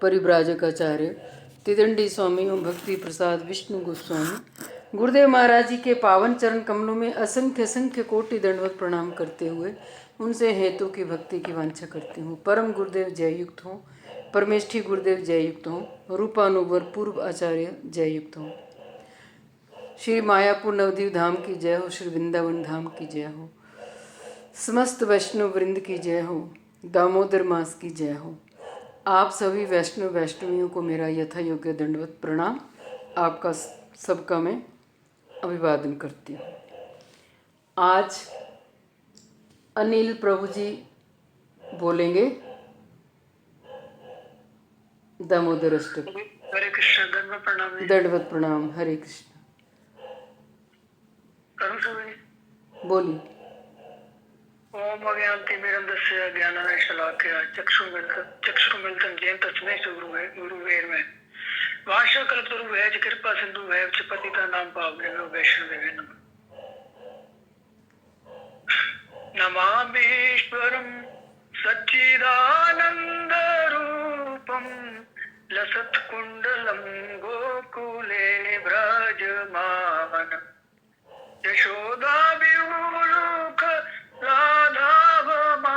परिव्राजक आचार्य तिदंडी स्वामी एवं भक्ति प्रसाद विष्णु गोस्वामी गुरुदेव महाराज जी के पावन चरण कमलों में असंख्य असंख्य कोटि दंडवत प्रणाम करते हुए उनसे हेतु की भक्ति की वांछा करती हूँ। परम गुरुदेव जययुक्त हों, परमेष्ठी गुरुदेव जययुक्त हों, रूपानुवर पूर्व आचार्य जययुक्त हों। श्री मायापुर नवदीप धाम की जय हो, श्री वृंदावन धाम की जय हो, समस्त वैष्णव वृंद की जय हो, दामोदर मास की जय हो। आप सभी वैष्णव वैष्णवियों को मेरा यथा योग्य दंडवत प्रणाम। आपका सबका मैं अभिवादन करती हूँ। आज अनिल प्रभु जी बोलेंगे दामोदर अष्टक। हरे कृष्ण। दंडवत प्रणाम। दंडवत प्रणाम। हरे कृष्ण। बोलिए। ओम अज्ञानतिमिरन्दस्य ज्ञानानशलाकया चक्षुरुन्मिलितं येन तस्मै श्रीगुरुवे नमः। वाञ्छाकल्पतरुभ्यश्च कृपा सिन्धुभ्यश्च पतितानां पावनेभ्यो वैष्णवेभ्यो नमः। नमामीश्वरं सच्चिदानन्दरूपं लसत्कुण्डलं गोकुले व्रजमानं यशोदाभिमुख राधावमानं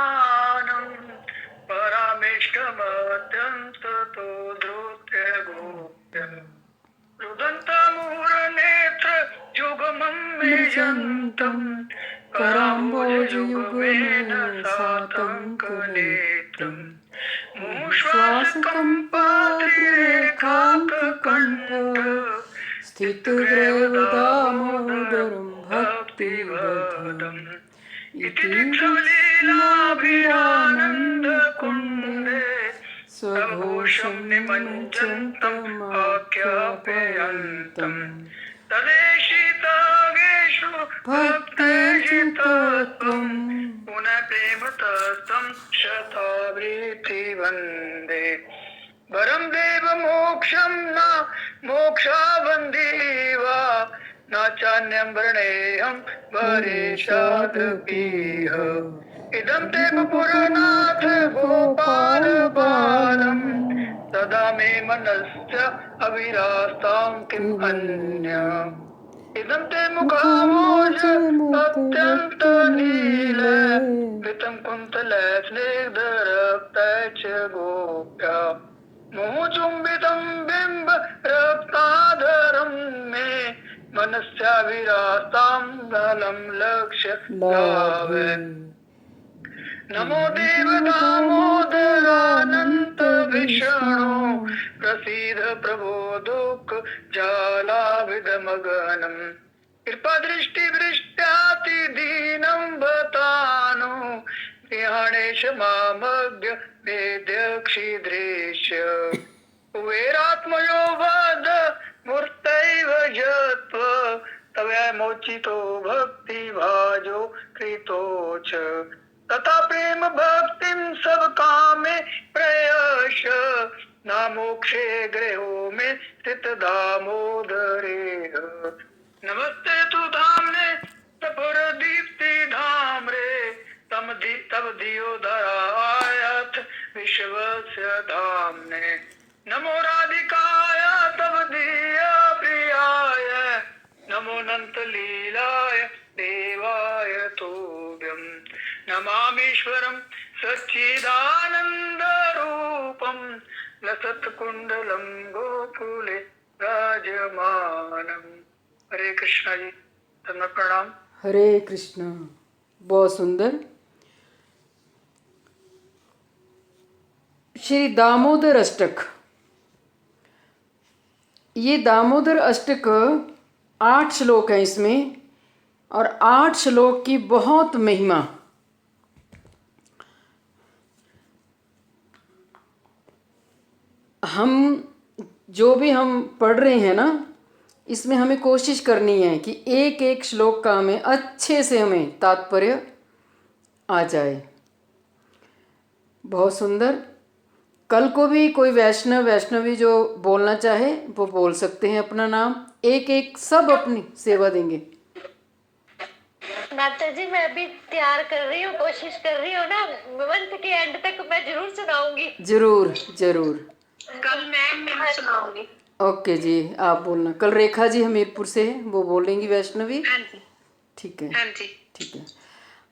परमेष्टमत्यन्ततो धृत्य गोप्यं रुदन्तमूर्नेत्र युगमं विजन्तं कराम्बोजयुगमेन सातङ्कनेत्रं मुश्वासकम्पातिरेकान्तकण्ठ स्थितहृदयदामोदरं भक्तिवदम् इति लीलाभिरानन्दकुण्डे स्वघोषं निमज्जन्तमाख्यापयन्तम् तदेशितागेषु भक्तेजितत्वं पुनः प्रेमतस्तं शतावृत्ति वन्दे। वरं देवमोक्षं न मोक्षावन्देवा न चान्यं वर्णेऽहं वरेशादपीह। इदं ते पुरनाथ गोपाल बालं सदा मे मनस्य अविरास्तां किम् अन्या। इदं ते मुखामोज अत्यन्त नील कृतं कुन्तले स्निग्धरक्तै च गोप्या मोचुम्बितं बिम्ब रक्ताधरं मे मनस्याविरास्तां गलं लक्ष्य लावे। नमो देव दामोदरानन्त विष्णो प्रसीद प्रभो दुःख जालाविदमगनं कृपा दृष्टि वृष्ट्याति दीनं बतानो गृहाणेश मामग्य वेद्यक्षिद्रेश कुबेरात्मयो वद मूर्तैव जत्व तवैमोचितो भक्तिभाजो कृतो च तथा प्रेम भक्तिं सब कामे प्रयश नामोक्षे गृहो में स्थित दामोदरेह। नमस्ते तु धामने सपुर दीप्ति धामरे तब दियो धरायथ विश्वस्य धामने। नमो राधिकाय तब दिया प्रियाय नमो नंत लीलाय देवाय तोभ्यं। नमामीश्वरं सच्चिदानन्दरूपं लसत्कुण्डलं गोकुले राजमानं। हरे कृष्णा जी। धन्यवाद प्रणाम। हरे कृष्ण। बहुत सुंदर। श्री दामोदर अष्टक। ये दामोदर अष्टक 8 श्लोक हैं इसमें, और 8 श्लोक की बहुत महिमा। हम जो भी हम पढ़ रहे हैं ना, इसमें हमें कोशिश करनी है कि एक एक श्लोक का हमें अच्छे से हमें तात्पर्य आ जाए। बहुत सुंदर। कल को भी कोई वैष्णवी जो बोलना चाहे वो बोल सकते हैं अपना नाम। एक एक सब अपनी सेवा देंगे। माता जी मैं अभी तैयार कर रही हूँ, कोशिश कर रही हूँ ना, मंथ के एंड तक मैं जरूर सुनाऊंगी। जरूर जरूर। सुनाऊंगी। ओके जी, आप बोलना। कल रेखा जी हमीरपुर से है, वो बोलेंगी वैष्णवी। हाँ जी। ठीक है, हाँ जी। ठीक है।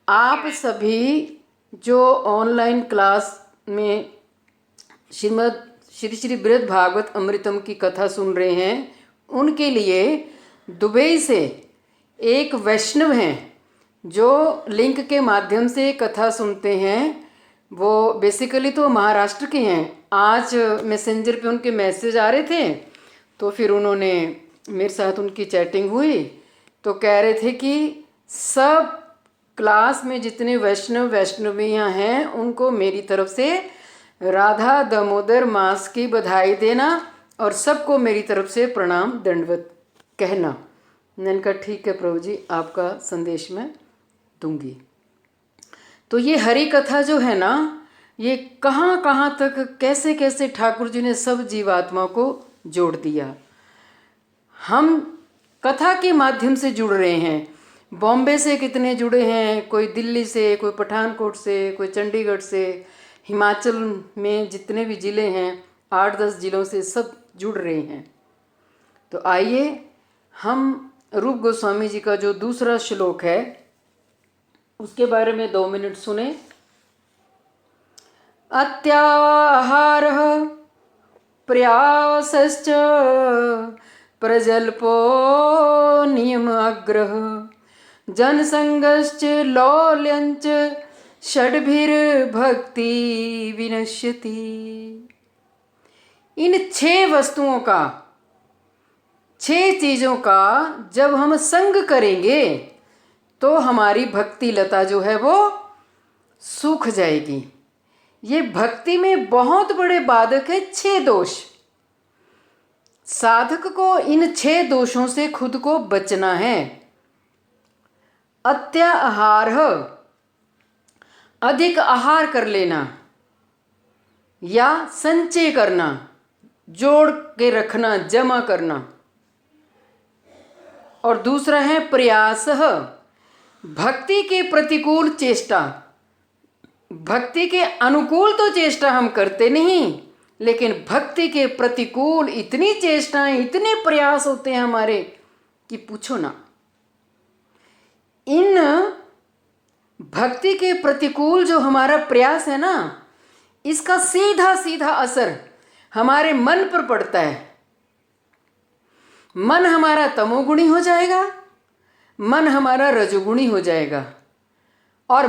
आप सभी जो ऑनलाइन क्लास में श्रीमद् श्री श्री बृहद भागवत अमृतम की कथा सुन रहे हैं, उनके लिए दुबई से एक वैष्णव हैं जो लिंक के माध्यम से कथा सुनते हैं। वो बेसिकली तो महाराष्ट्र के हैं। आज मैसेंजर पे उनके मैसेज आ रहे थे, तो फिर उन्होंने मेरे साथ उनकी चैटिंग हुई, तो कह रहे थे कि सब क्लास में जितने वैष्णव वैष्णवियाँ हैं उनको मेरी तरफ से राधा दामोदर मास की बधाई देना और सबको मेरी तरफ से प्रणाम दंडवत कहना। मैंने कहा ठीक है प्रभु जी, आपका संदेश मैं दूंगी। तो ये हरि कथा जो है ना, ये कहाँ कहाँ तक कैसे कैसे ठाकुर जी ने सब जीवात्मा को जोड़ दिया। हम कथा के माध्यम से जुड़ रहे हैं। बॉम्बे से कितने जुड़े हैं, कोई दिल्ली से, कोई पठानकोट से, कोई चंडीगढ़ से, हिमाचल में जितने भी ज़िले हैं 8-10 ज़िलों से सब जुड़ रहे हैं। तो आइए हम रूप गोस्वामी जी का जो दूसरा श्लोक है उसके बारे में 2 मिनट सुने। अत्याहारः प्रयासश्च प्रजल्पो नियम अग्रह जनसंगश्च लौल्यंच षड्भिर्भक्ति विनश्यति। इन 6 वस्तुओं का, 6 चीज़ों का जब हम संग करेंगे तो हमारी भक्ति लता जो है वो सूख जाएगी। ये भक्ति में बहुत बड़े बाधक है 6 दोष। साधक को इन 6 दोषों से खुद को बचना है। अत्याहार, अधिक आहार कर लेना या संचय करना, जोड़ के रखना, जमा करना। और दूसरा है प्रयास, भक्ति के प्रतिकूल चेष्टा। भक्ति के अनुकूल तो चेष्टा हम करते नहीं, लेकिन भक्ति के प्रतिकूल इतनी चेष्टाएं, इतने प्रयास होते हैं हमारे कि पूछो ना। इन भक्ति के प्रतिकूल जो हमारा प्रयास है ना, इसका सीधा सीधा असर हमारे मन पर पड़ता है। मन हमारा तमोगुणी हो जाएगा, मन हमारा रजोगुणी हो जाएगा, और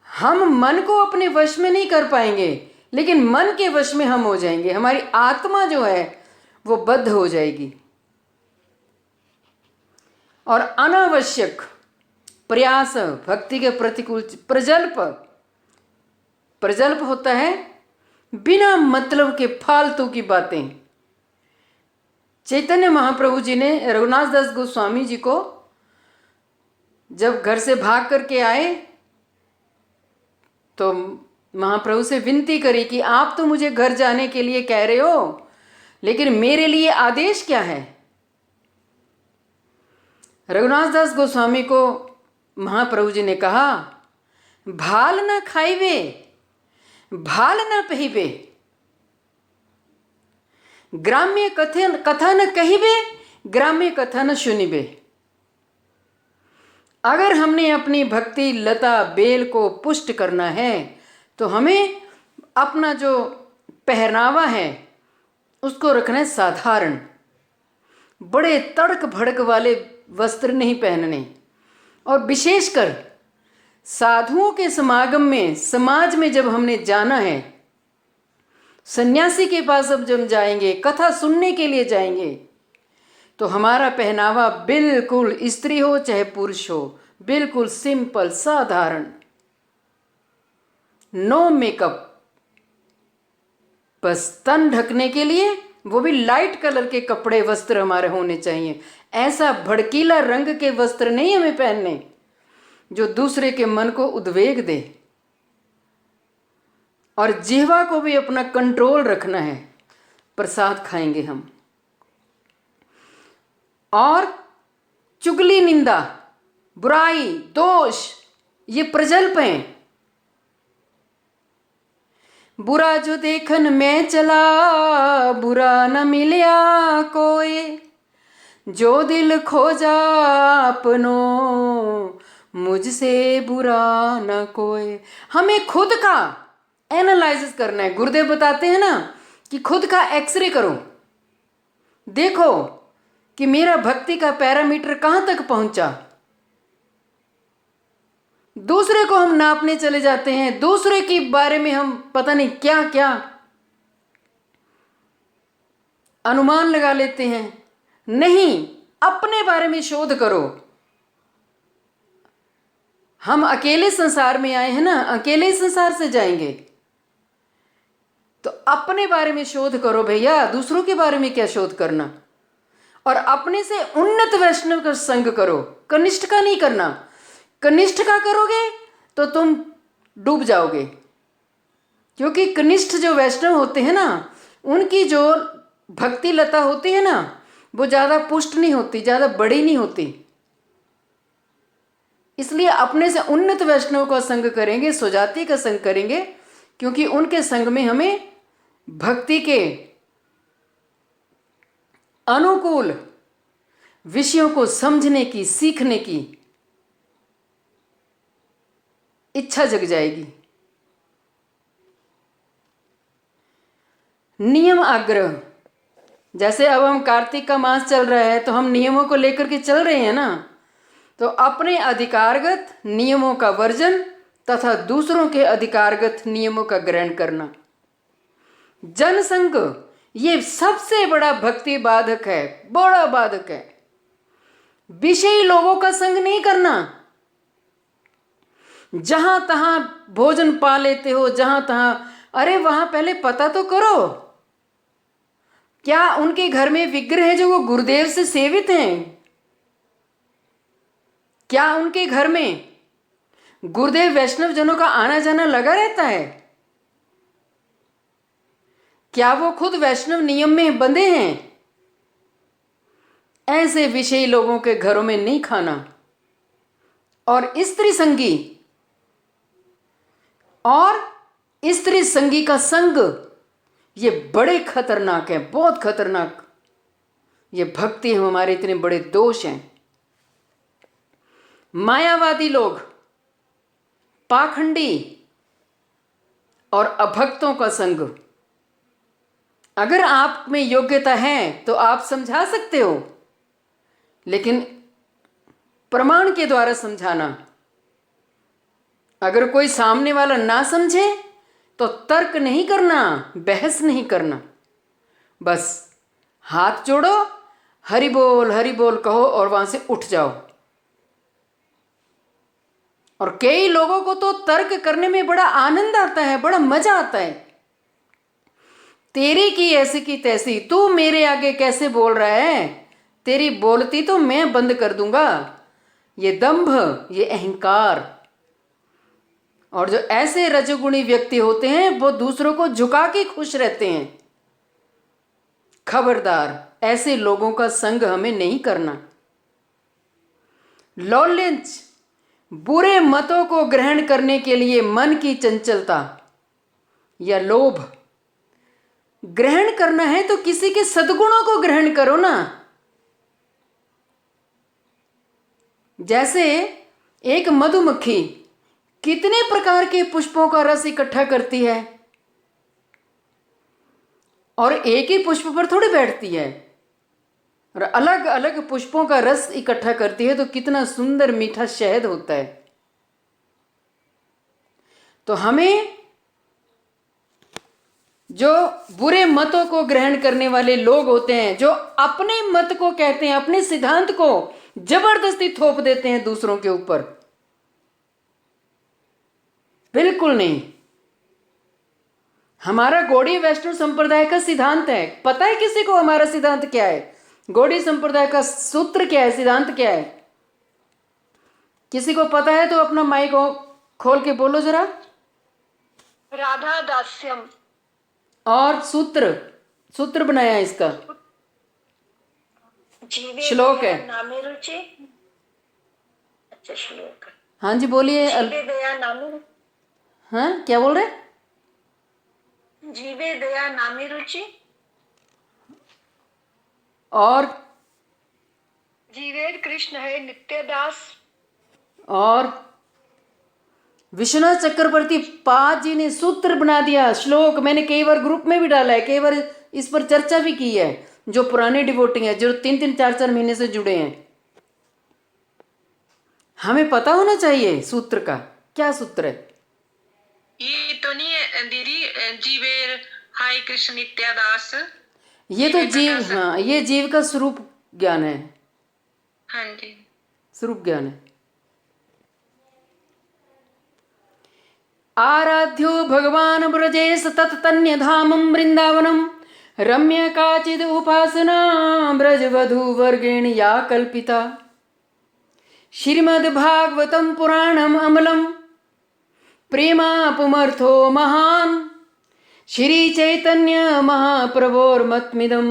हम मन को अपने वश में नहीं कर पाएंगे, लेकिन मन के वश में हम हो जाएंगे। हमारी आत्मा जो है वो बद्ध हो जाएगी। और अनावश्यक प्रयास, भक्ति के प्रतिकूल प्रजल्प, प्रजल्प होता है बिना मतलब के फालतू की बातें। चैतन्य महाप्रभु जी ने रघुनाथ दास गोस्वामी जी को जब घर से भाग करके आए तो महाप्रभु से विनती करी कि आप तो मुझे घर जाने के लिए कह रहे हो, लेकिन मेरे लिए आदेश क्या है। रघुनाथ दास गोस्वामी को महाप्रभु जी ने कहा, भाल न खाइबे, भाल न पहिबे, ग्राम्य कथा न कहिबे, ग्राम्य कथा न सुनिबे। अगर हमने अपनी भक्ति लता बेल को पुष्ट करना है तो हमें अपना जो पहनावा है उसको रखना है साधारण। बड़े तड़क भड़क वाले वस्त्र नहीं पहनने। और विशेषकर साधुओं के समागम में, समाज में जब हमने जाना है, सन्यासी के पास अब जब जाएंगे, कथा सुनने के लिए जाएंगे, तो हमारा पहनावा बिल्कुल, स्त्री हो चाहे पुरुष हो, बिल्कुल सिंपल साधारण, नो मेकअप। बस तन ढकने के लिए वो भी लाइट कलर के कपड़े वस्त्र हमारे होने चाहिए। ऐसा भड़कीला रंग के वस्त्र नहीं हमें पहनने जो दूसरे के मन को उद्वेग दे। और जिह्वा को भी अपना कंट्रोल रखना है। प्रसाद खाएंगे हम। और चुगली, निंदा, बुराई, दोष, ये प्रजल्प हैं। बुरा जो देखन मैं चला, बुरा न मिलया कोई, जो दिल खोजा अपनो, मुझसे बुरा न कोई। हमें खुद का एनालिसिस करना है। गुरुदेव बताते हैं ना कि खुद का एक्सरे करो, देखो कि मेरा भक्ति का पैरामीटर कहाँ तक पहुंचा। दूसरे को हम नापने चले जाते हैं, दूसरे के बारे में हम पता नहीं क्या क्या अनुमान लगा लेते हैं। नहीं, अपने बारे में शोध करो। हम अकेले संसार में आए हैं ना, अकेले ही संसार से जाएंगे। तो अपने बारे में शोध करो भैया, दूसरों के बारे में क्या शोध करना। और अपने से उन्नत वैष्णव का संग करो, कनिष्ठ का नहीं करना। कनिष्ठ का करोगे तो तुम डूब जाओगे, क्योंकि कनिष्ठ जो वैष्णव होते हैं ना, उनकी जो भक्ति लता होती है ना, वो ज़्यादा पुष्ट नहीं होती, ज़्यादा बड़ी नहीं होती। इसलिए अपने से उन्नत वैष्णव का संग करेंगे, सुजाति का संग करेंगे, क्योंकि उनके संग में हमें भक्ति के अनुकूल विषयों को समझने की, सीखने की इच्छा जग जाएगी। नियम आग्रह, जैसे अब हम कार्तिक का मास चल रहा है तो हम नियमों को लेकर के चल रहे हैं ना, तो अपने अधिकारगत नियमों का वर्जन तथा दूसरों के अधिकारगत नियमों का ग्रहण करना। जनसंग ये सबसे बड़ा भक्ति बाधक है, बड़ा बाधक है। विषयी लोगों का संग नहीं करना। जहां तहां भोजन पा लेते हो, जहां तहां, अरे वहां पहले पता तो करो, क्या उनके घर में विग्रह है जो वो गुरुदेव से सेवित हैं? क्या उनके घर में गुरुदेव वैष्णव जनों का आना जाना लगा रहता है? क्या वो खुद वैष्णव नियम में बंधे हैं? ऐसे विषयी लोगों के घरों में नहीं खाना। और स्त्री संगी का संग ये बड़े खतरनाक है, बहुत खतरनाक। ये भक्ति में हमारे इतने बड़े दोष हैं। मायावादी लोग, पाखंडी और अभक्तों का संग। अगर आप में योग्यता है तो आप समझा सकते हो, लेकिन प्रमाण के द्वारा समझाना। अगर कोई सामने वाला ना समझे तो तर्क नहीं करना, बहस नहीं करना, बस हाथ जोड़ो, हरि बोल कहो और वहां से उठ जाओ। और कई लोगों को तो तर्क करने में बड़ा आनंद आता है, बड़ा मजा आता है। तेरी की ऐसी की तैसी, तू मेरे आगे कैसे बोल रहा है, तेरी बोलती तो मैं बंद कर दूंगा। ये दंभ, ये अहंकार। और जो ऐसे रजोगुणी व्यक्ति होते हैं वो दूसरों को झुका के खुश रहते हैं। खबरदार, ऐसे लोगों का संग हमें नहीं करना। लॉलेंस, बुरे मतों को ग्रहण करने के लिए मन की चंचलता या लोभ। ग्रहण करना है तो किसी के सद्गुणों को ग्रहण करो ना। जैसे एक मधुमक्खी कितने प्रकार के पुष्पों का रस इकट्ठा करती है और एक ही पुष्प पर थोड़ी बैठती है, और अलग अलग पुष्पों का रस इकट्ठा करती है तो कितना सुंदर मीठा शहद होता है। तो हमें जो बुरे मतों को ग्रहण करने वाले लोग होते हैं, जो अपने मत को कहते हैं, अपने सिद्धांत को जबरदस्ती थोप देते हैं दूसरों के ऊपर, बिल्कुल नहीं। हमारा गौड़ीय वैष्णव संप्रदाय का सिद्धांत है। पता है किसी को हमारा सिद्धांत क्या है? गौड़ीय संप्रदाय का सूत्र क्या है, सिद्धांत क्या है? किसी को पता है तो अपना माइक खोल के बोलो जरा। राधा दास्यम। और सूत्र बनाया है इसका, जीवे श्लोक है। नामे रुचि। अच्छा, श्लोक। हाँ जी बोलिए। जीवे दया नामे। हाँ, क्या बोल रहे? जीवे दया नामी रुचि। और जीवे कृष्ण है नित्य दास। और विश्वनाथ चक्रवर्ती पाद जी ने सूत्र बना दिया, श्लोक मैंने कई बार ग्रुप में भी डाला है, कई बार इस पर चर्चा भी की है। जो पुराने डिवोटी हैं, जो 3-3 4-4 महीने से जुड़े हैं, हमें पता होना चाहिए सूत्र का क्या सूत्र है। ये तो नहीं है दीदी, जीवेर हाय कृष्ण नित्यादास। ये तो जीव, हाँ, ये जीव का स्वरूप ज्ञान है, हाँ जी। स्वरूप ज्ञान है। आराध्यो भगवान ब्रजेश तत्तन्य धामं वृंदावनम रम्य काचिद उपासना ब्रजवधू वर्गेण या कल्पिता। श्रीमद्भागवतं पुराणम अमलम प्रेमापुमर्थो महान श्री चैतन्य महाप्रभोर्मत्मिदं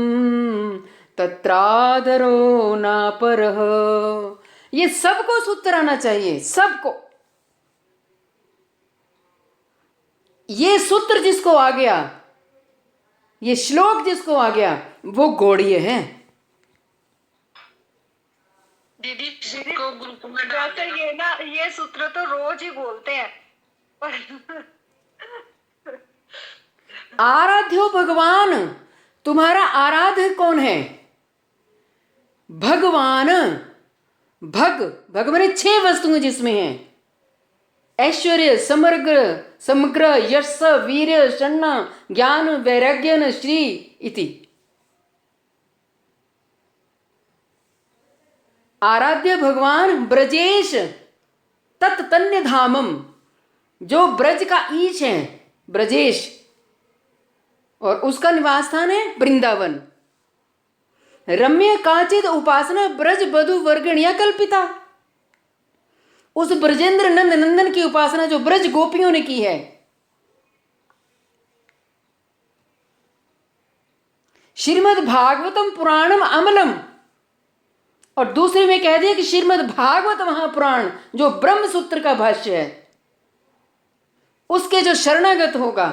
तत्रादरो नापरः। ये सबको सूत्र आना चाहिए, सबको। ये सूत्र जिसको आ गया, ये श्लोक जिसको आ गया, वो गौड़ीय है। दीदी इसको ग्रुप में डाल वैसे ये ना, ये सूत्र तो रोज ही बोलते हैं पर आराध्यो भगवान, तुम्हारा आराध्य कौन है? भगवान। भग माने 6 वस्तुएं जिसमें हैं, ऐश्वर्य, समग्र यश, वीर्य, षण्ण, ज्ञान, वैराग्य, श्री इति। आराध्य भगवान ब्रजेश तत्तन्य धामम, जो ब्रज का ईश है ब्रजेश, और उसका निवास स्थान है वृंदावन। रम्य काचिद उपासना ब्रज बधु वर्गणिया कल्पिता, उस ब्रजेंद्र नंद नंदन की उपासना जो ब्रज गोपियों ने की है। श्रीमद् भागवतम पुराणम अमलम, और दूसरे में कह दिया कि श्रीमद् भागवत महापुराण जो ब्रह्म सूत्र का भाष्य है, उसके जो शरणागत होगा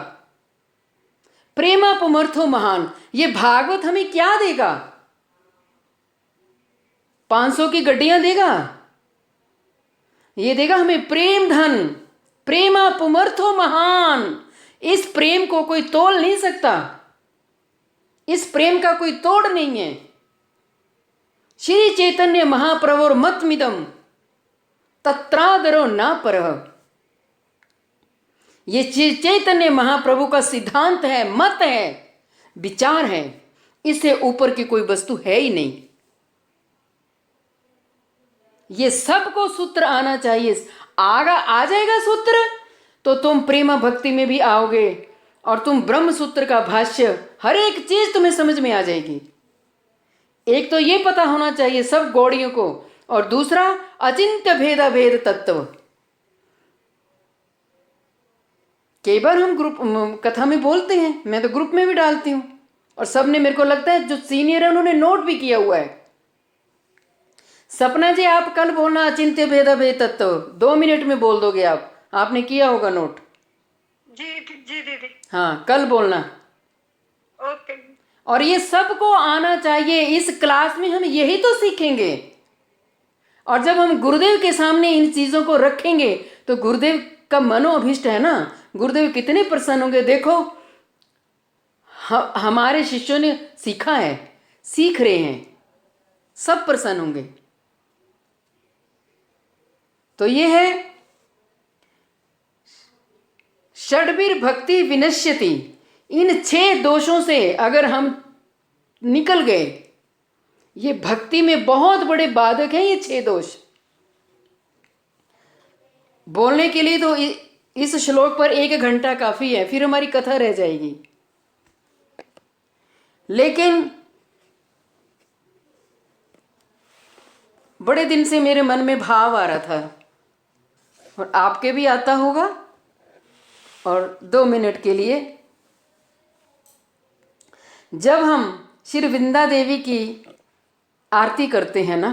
प्रेमापुमर्थो महान। ये भागवत हमें क्या देगा? 500 की गड्डियां देगा? ये देगा हमें प्रेम धन, प्रेमापुमर्थो महान। इस प्रेम को कोई तोल नहीं सकता, इस प्रेम का कोई तोड़ नहीं है। श्री चैतन्य महाप्रभुर मतमिदम तत्रादरो ना परः, ये चैतन्य महाप्रभु का सिद्धांत है, मत है, विचार है, इससे ऊपर की कोई वस्तु है ही नहीं। ये सबको सूत्र आना चाहिए। आ जाएगा सूत्र तो तुम प्रेम भक्ति में भी आओगे, और तुम ब्रह्म सूत्र का भाष्य, हर एक चीज तुम्हें समझ में आ जाएगी। एक तो ये पता होना चाहिए सब गौड़ियों को, और दूसरा अचिंत्य भेदा भेद तत्व। कई बार हम ग्रुप कथा में बोलते हैं, मैं तो ग्रुप में भी डालती हूं, और सबने, मेरे को लगता है जो सीनियर है उन्होंने नोट भी किया हुआ है। सपना जी आप कल बोलना अचिंत्य भेदा भेद तत्व, 2 मिनट में बोल दोगे आप, आपने किया होगा नोट? जी दीदी। हाँ, कल बोलना। ओके। और ये सबको आना चाहिए। इस क्लास में हम यही तो सीखेंगे, और जब हम गुरुदेव के सामने इन चीजों को रखेंगे तो गुरुदेव का मनोअभीष्ट है ना, गुरुदेव कितने प्रसन्न होंगे। देखो हमारे शिष्यों ने सीखा है, सीख रहे हैं, सब प्रसन्न होंगे। तो ये है षड्वीर भक्ति विनश्यति। इन 6 दोषों से अगर हम निकल गए, ये भक्ति में बहुत बड़े बाधक हैं ये 6 दोष। बोलने के लिए तो इस श्लोक पर 1 घंटा काफी है, फिर हमारी कथा रह जाएगी। लेकिन बड़े दिन से मेरे मन में भाव आ रहा था, और आपके भी आता होगा। और 2 मिनट के लिए, जब हम श्री वृंदा देवी की आरती करते हैं ना,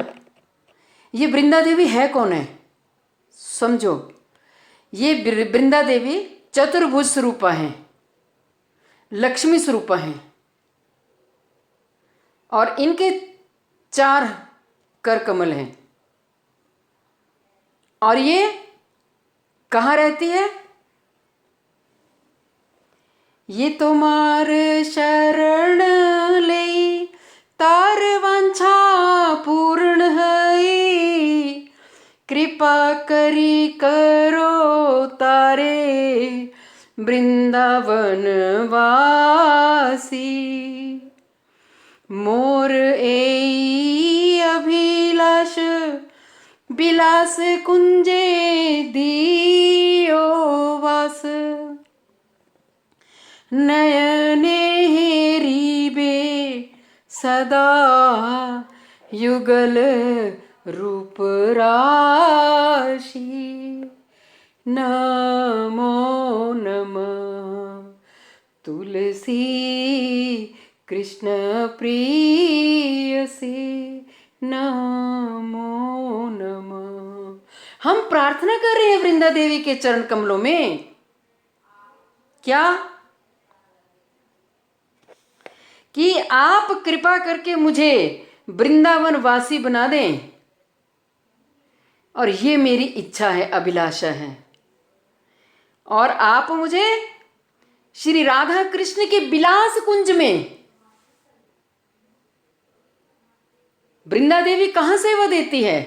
ये वृंदा देवी है कौन है समझो। ये वृंदा देवी चतुर्भुज स्वरूपा हैं, लक्ष्मी स्वरूपा हैं और इनके 4 कर कमल हैं। और ये कहाँ रहती है? ये तुम्हार शरण ले तार वांछा पूर्ण है, कृपा करी करो तारे वृंदावन वासी। मोर ए अभिलाष बिलास कुंजे दियो वास, नयने हेरीबे सदा युगल रूप राशि। नमो नमः तुलसी कृष्ण प्रिय से, नमो नमः। हम प्रार्थना कर रहे हैं वृंदा देवी के चरण कमलों में, क्या कि आप कृपा करके मुझे वृंदावन वासी बना दें। और ये मेरी इच्छा है, अभिलाषा है। और आप मुझे श्री राधा कृष्ण के विलास कुंज में, वृंदा देवी कहां सेवा देती है?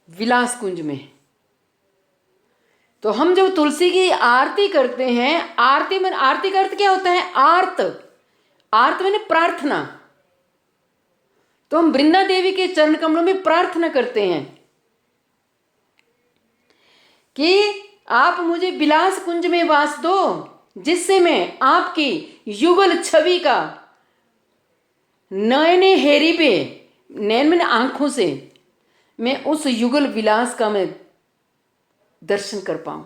विलास कुंज में। तो हम जब तुलसी की आरती करते हैं, आरती का अर्थ क्या होता है? आर्त मैंने प्रार्थना। तो हम वृंदा देवी के चरण कमलों में प्रार्थना करते हैं कि आप मुझे विलास कुंज में वास दो, जिससे मैं आपकी युगल छवि का नयने हेरी पे, नैन मैंने आंखों से, मैं उस युगल विलास का मैं दर्शन कर पाऊं।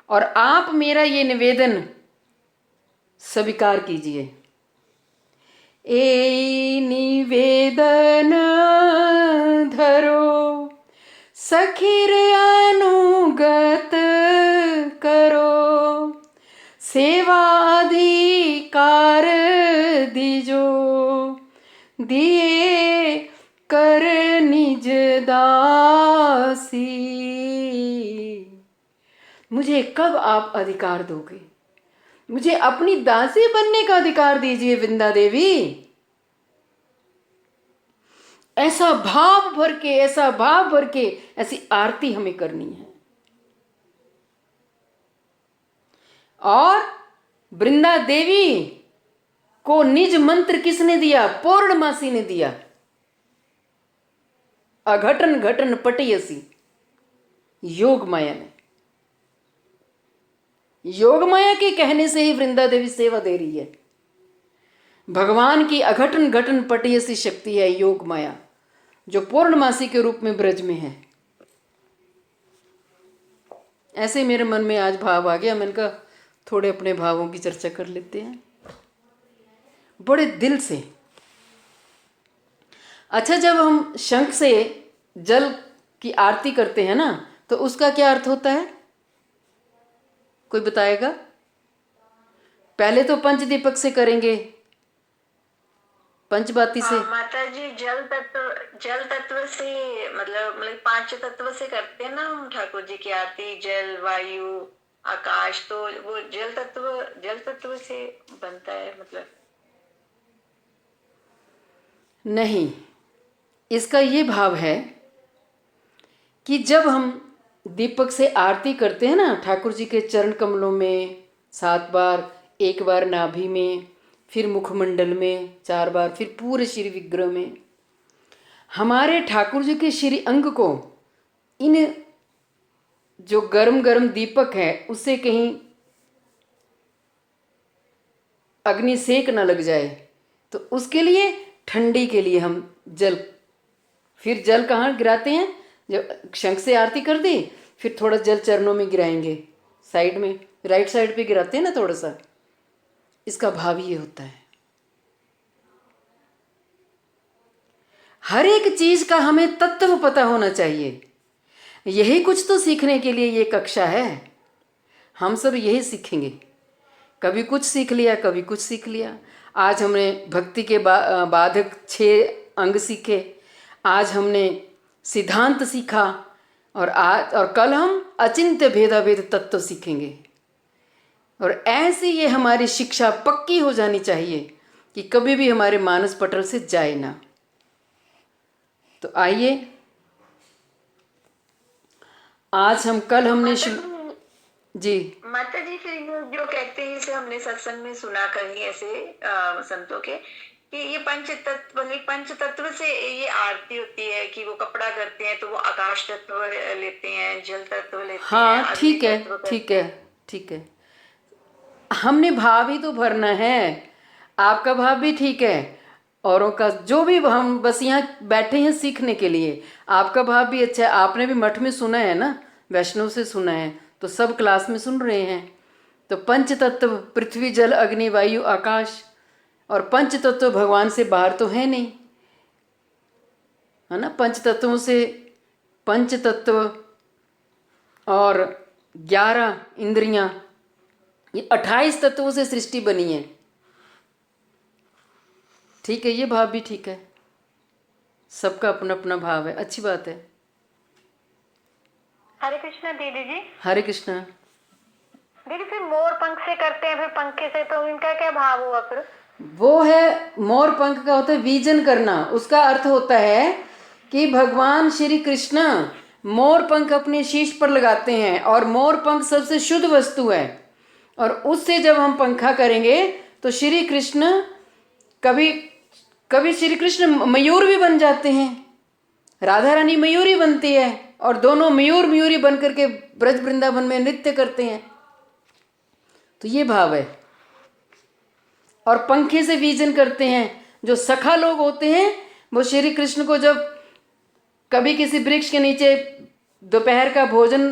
और आप मेरा ये निवेदन स्वीकार कीजिए। ए निवेदन धरो सखीर अनुगत करो, सेवा अधिकार दीजो दिए कर निज दासी। मुझे कब आप अधिकार दोगे? मुझे अपनी दासी बनने का अधिकार दीजिए वृंदा देवी। ऐसा भाव भर के ऐसी आरती हमें करनी है। और वृंदा देवी को निज मंत्र किसने दिया? पूर्णमासी ने दिया। अघटन घटन पटयसी, योग माया ने। योग माया के कहने से ही वृंदा देवी सेवा दे रही है। भगवान की अघटन घटन पटयसी शक्ति है योग माया, जो पूर्णमासी के रूप में ब्रज में है। ऐसे मेरे मन में आज भाव आ गया, मैंने कहा थोड़े अपने भावों की चर्चा कर लेते हैं बड़े दिल से। अच्छा, जब हम शंख से जल की आरती करते हैं ना, तो उसका क्या अर्थ होता है? कोई बताएगा? पहले तो पंचदीपक से करेंगे, पंचबाती से। माता जी जल तत्व से, मतलब 5 तत्व से करते हैं ना हम ठाकुर जी की आरती। जल, वायु, आकाश, तो वो जल तत्व से बनता है मतलब। नहीं, इसका ये भाव है कि जब हम दीपक से आरती करते हैं ना ठाकुर जी के चरण कमलों में 7 बार, 1 बार नाभि में, फिर मुखमंडल में 4 बार, फिर पूरे श्री विग्रह में, हमारे ठाकुर जी के श्री अंग को इन जो गरम गरम दीपक है उससे कहीं अग्नि सेक न लग जाए, तो उसके लिए, ठंडी के लिए हम जल, फिर जल कहाँ गिराते हैं? जब शंख से आरती कर दी, फिर थोड़ा जल चरणों में गिराएंगे, साइड में, राइट साइड पे गिराते हैं ना थोड़ा सा। इसका भाव ये होता है। हर एक चीज का हमें तत्व पता होना चाहिए। यही कुछ तो सीखने के लिए ये कक्षा है। हम सब यही सीखेंगे। कभी कुछ सीख लिया, कभी कुछ सीख लिया। आज हमने भक्ति के बाधक 6 अंग सीखे, आज हमने सिद्धांत सीखा, और कल हम अचिंत्य भेदाभेद तत्व सीखेंगे। और ऐसी ये हमारी शिक्षा पक्की हो जानी चाहिए कि कभी भी हमारे मानस पटल से जाए ना। तो आइए, आज कल हमने जी माता जी, फिर ये जो कहते हैं, जैसे हमने सत्संग में सुना कहीं ऐसे संतों के कि ये पंच तत्व से ये आरती होती है कि वो कपड़ा करते हैं तो वो आकाश तत्व लेते हैं, जल तत्व लेते हैं। हाँ, ठीक है, ठीक है, ठीक है। हमने भाव ही तो भरना है। आपका भाव भी ठीक है, औरों का जो भी, हम बस यहाँ बैठे हैं सीखने के लिए। आपका भाव भी अच्छा है। आपने भी मठ में सुना है ना, वैष्णव से सुना है, तो सब क्लास में सुन रहे हैं। तो पंच तत्व पृथ्वी जल अग्नि वायु आकाश, और पंच तत्व भगवान से बाहर तो है नहीं, है ना। पंच तत्वों से, पंच तत्व और 11 इंद्रियां, ये 28 तत्वों से सृष्टि बनी है। ठीक है, ये भाव भी ठीक है। सबका अपना अपना भाव है, अच्छी बात है। हरे कृष्णा दीदी जी। हरे कृष्णा दीदी, फिर मोर पंख से करते हैं, फिर पंखे से, तो इनका क्या भाव हुआ फिर? वो है, मोर पंख का होता है वीजन करना। उसका अर्थ होता है कि भगवान श्री कृष्ण मोर पंख अपने शीश पर लगाते हैं, और मोर पंख सबसे शुद्ध वस्तु है। और उससे जब हम पंखा करेंगे तो श्री कृष्ण, कभी श्री कृष्ण मयूर भी बन जाते हैं, राधा रानी मयूरी बनती है, और दोनों मयूरी बन करके ब्रज वृंदावन में नृत्य करते हैं। तो ये भाव है। और पंखे से वीजन करते हैं। जो सखा लोग होते हैं वो श्री कृष्ण को जब कभी किसी वृक्ष के नीचे दोपहर का भोजन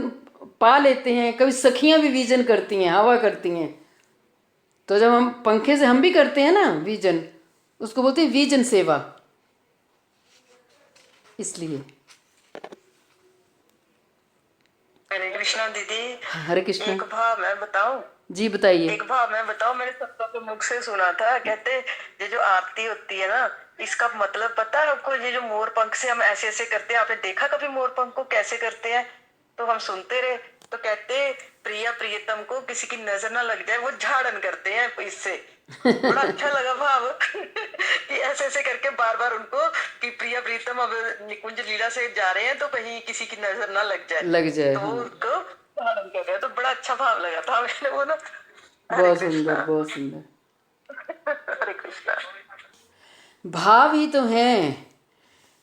पा लेते हैं, कभी सखियां भी वीजन करती हैं, हवा करती हैं। तो जब हम पंखे से हम भी करते हैं ना वीजन, उसको बोलते हैं वीजन सेवा। इसलिए हरे कृष्णा दीदी। हरे कृष्ण। एक भाव मैं बताऊं? जी बताइए। एक भाव मैं बताऊं, मैंने सबका के मुख से सुना था। कहते ये जो आरती होती है ना, इसका मतलब पता है आपको? ये जो मोर पंख से हम ऐसे ऐसे करते हैं, आपने देखा कभी मोर पंख को कैसे करते हैं? तो हम सुनते रहे। तो कहते प्रिया प्रियतम को किसी की नजर ना लग जाए, वो झाड़न करते हैं इससे। बड़ा अच्छा लगा भाव कि ऐसे ऐसे करके बार बार उनको कि प्रिया प्रीतम अब निकुंज लीला से जा रहे हैं तो कहीं किसी की नजर ना लग जाए, तो वो उनको धारण कर रहे हैं। तो बड़ा अच्छा भाव लगा था मैंने वो ना। बहुत सुंदर, बहुत सुंदर। हरे कृष्णा। भाव ही तो है।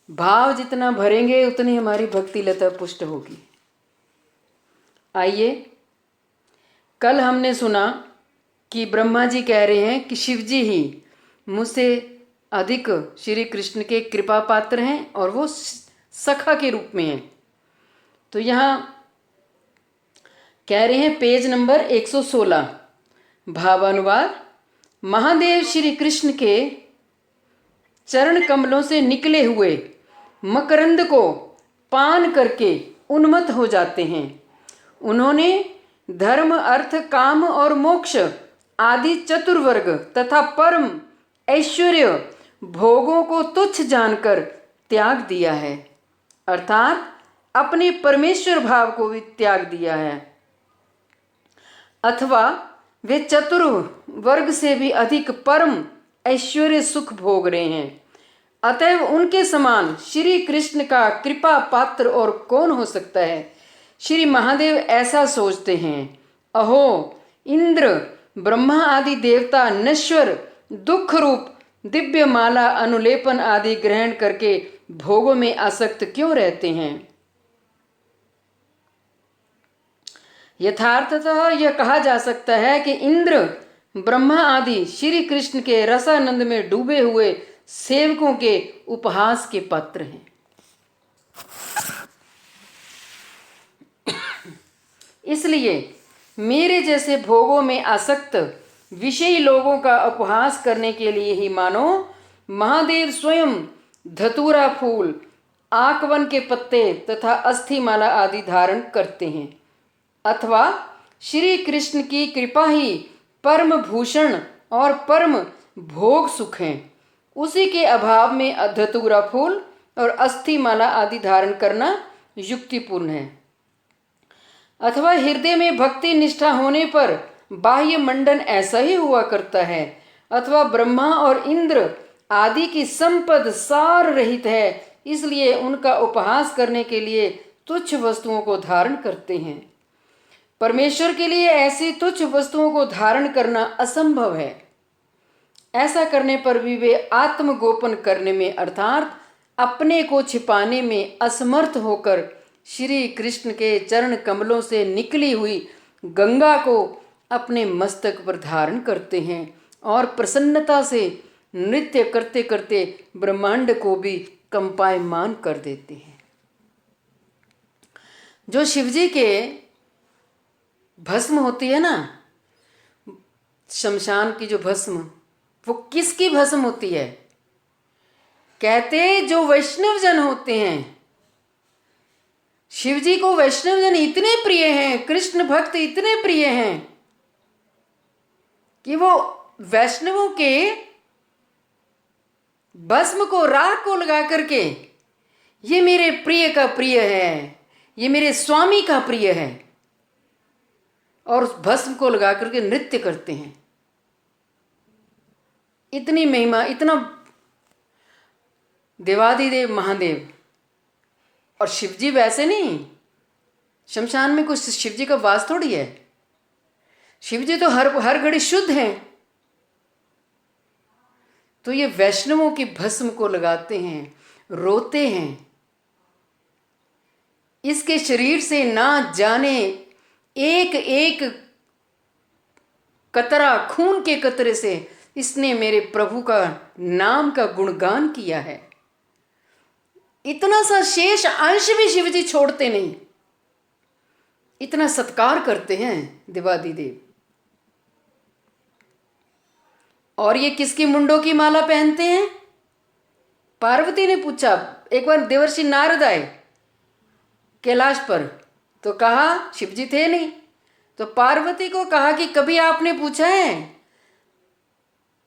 भाव जितना भरेंगे उतनी हमारी भक्ति लता पुष्ट होगी। आइए, कल हमने सुना कि ब्रह्मा जी कह रहे हैं कि शिव जी ही मुझसे अधिक श्री कृष्ण के कृपा पात्र हैं, और वो सखा के रूप में हैं। तो यहाँ कह रहे हैं पेज नंबर 116, भावानुवाद। महादेव श्री कृष्ण के चरण कमलों से निकले हुए मकरंद को पान करके उन्मत्त हो जाते हैं। उन्होंने धर्म, अर्थ, काम और मोक्ष आदि चतुर्वर्ग तथा परम ऐश्वर्य भोगों को तुच्छ जानकर त्याग दिया है, अर्थात अपने परमेश्वर भाव को भी त्याग दिया है। अथवा वे चतुर्वर्ग से भी अधिक परम ऐश्वर्य सुख भोग रहे हैं। अतएव उनके समान श्री कृष्ण का कृपा पात्र और कौन हो सकता है। श्री महादेव ऐसा सोचते हैं। अहो, इंद्र, ब्रह्मा आदि देवता नश्वर दुख रूप दिव्य माला अनुलेपन आदि ग्रहण करके भोगों में आसक्त क्यों रहते हैं। यथार्थतः यह कहा जा सकता है कि इंद्र, ब्रह्मा आदि श्री कृष्ण के रसानंद में डूबे हुए सेवकों के उपहास के पात्र हैं। इसलिए मेरे जैसे भोगों में आसक्त विषयी लोगों का उपहास करने के लिए ही मानो महादेव स्वयं धतूरा फूल आकवन के पत्ते तथा अस्थि माला आदि धारण करते हैं, अथवा श्री कृष्ण की कृपा ही परम भूषण और परम भोग सुख हैं, उसी के अभाव में धतूरा फूल और अस्थि माला आदि धारण करना युक्तिपूर्ण है। अथवा हृदय में भक्ति निष्ठा होने पर बाह्य मंडन ऐसा ही हुआ करता है, अथवा ब्रह्मा और इंद्र आदि की संपद सार रहित है, इसलिए उनका उपहास करने के लिए तुच्छ वस्तुओं को धारण करते हैं। परमेश्वर के लिए ऐसी तुच्छ वस्तुओं को धारण करना असंभव है। ऐसा करने पर भी वे आत्मगोपन करने में अर्थात अपने को छिपाने में असमर्थ होकर श्री कृष्ण के चरण कमलों से निकली हुई गंगा को अपने मस्तक पर धारण करते हैं और प्रसन्नता से नृत्य करते करते ब्रह्मांड को भी कंपायमान कर देते हैं। जो शिवजी के भस्म होती है ना, शमशान की जो भस्म, वो किसकी भस्म होती है? कहते जो वैष्णव जन होते हैं, शिवजी को वैष्णव जन इतने प्रिय हैं, कृष्ण भक्त इतने प्रिय हैं कि वो वैष्णवों के भस्म को, राख को लगा करके ये मेरे प्रिय का प्रिय है, ये मेरे स्वामी का प्रिय है, और उस भस्म को लगा करके नृत्य करते हैं। इतनी महिमा, इतना देवादिदेव महादेव। और शिवजी वैसे नहीं, शमशान में कुछ शिवजी का वास थोड़ी है। शिवजी तो हर घड़ी शुद्ध हैं। तो ये वैष्णवों की भस्म को लगाते हैं, रोते हैं। इसके शरीर से ना जाने एक एक कतरा खून के कतरे से इसने मेरे प्रभु का नाम का गुणगान किया है। इतना सा शेष अंश भी शिवजी छोड़ते नहीं, इतना सत्कार करते हैं देवादिदेव। और ये किसकी मुंडों की माला पहनते हैं? पार्वती ने पूछा। एक बार देवर्षि नारद आए कैलाश पर, तो कहा शिवजी थे नहीं, तो पार्वती को कहा कि कभी आपने पूछा है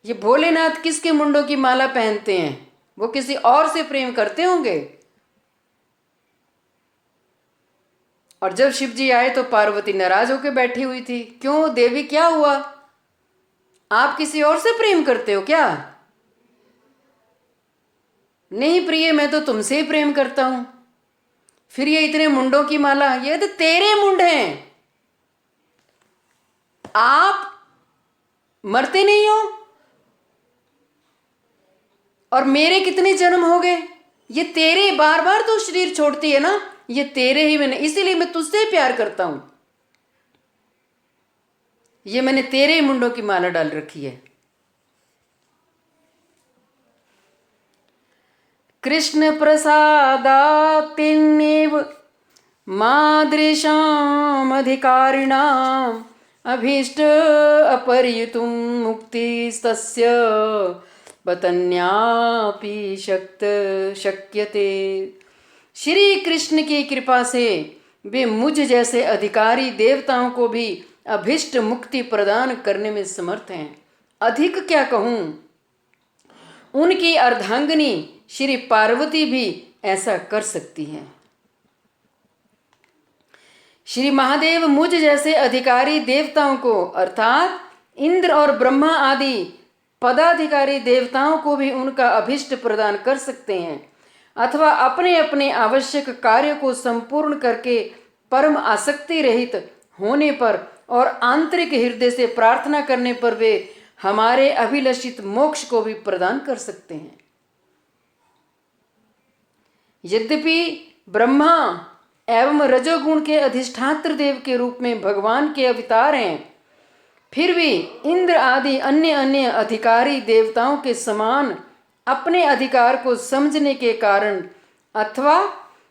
ये भोलेनाथ किसके मुंडों की माला पहनते हैं? वो किसी और से प्रेम करते होंगे। और जब शिवजी आए तो पार्वती नाराज होकर बैठी हुई थी। क्यों देवी, क्या हुआ? आप किसी और से प्रेम करते हो क्या? नहीं प्रिय, मैं तो तुमसे ही प्रेम करता हूं। फिर ये इतने मुंडों की माला, ये तो तेरे मुंड हैं। आप मरते नहीं हो, और मेरे कितने जन्म हो गए। ये तेरे, बार बार तो शरीर छोड़ती है ना, ये तेरे ही मैंने, इसीलिए मैं तुझसे प्यार करता हूं। ये मैंने तेरे ही मुंडों की माला डाल रखी है। कृष्ण प्रसादातिन्नेव मादृशाम अधिकारिणाम अभीष्ट अपरियुतुम मुक्तिस्तस्य बतन्यापि शक्यते। श्री कृष्ण की कृपा से वे मुझ जैसे अधिकारी देवताओं को भी अभिष्ट मुक्ति प्रदान करने में समर्थ हैं। अधिक क्या कहूँ, उनकी अर्धांगिनी श्री पार्वती भी ऐसा कर सकती हैं। श्री महादेव मुझ जैसे अधिकारी देवताओं को अर्थात इंद्र और ब्रह्मा आदि पदाधिकारी देवताओं को भी उनका अभिष्ट प्रदान कर सकते हैं, अथवा अपने अपने आवश्यक कार्य को संपूर्ण करके परम आसक्ति रहित होने पर और आंतरिक हृदय से प्रार्थना करने पर वे हमारे अभिलषित मोक्ष को भी प्रदान कर सकते हैं। यद्यपि ब्रह्मा एवं रजोगुण के अधिष्ठात्र देव के रूप में भगवान के अवतार हैं, फिर भी इंद्र आदि अन्य अन्य अधिकारी देवताओं के समान अपने अधिकार को समझने के कारण अथवा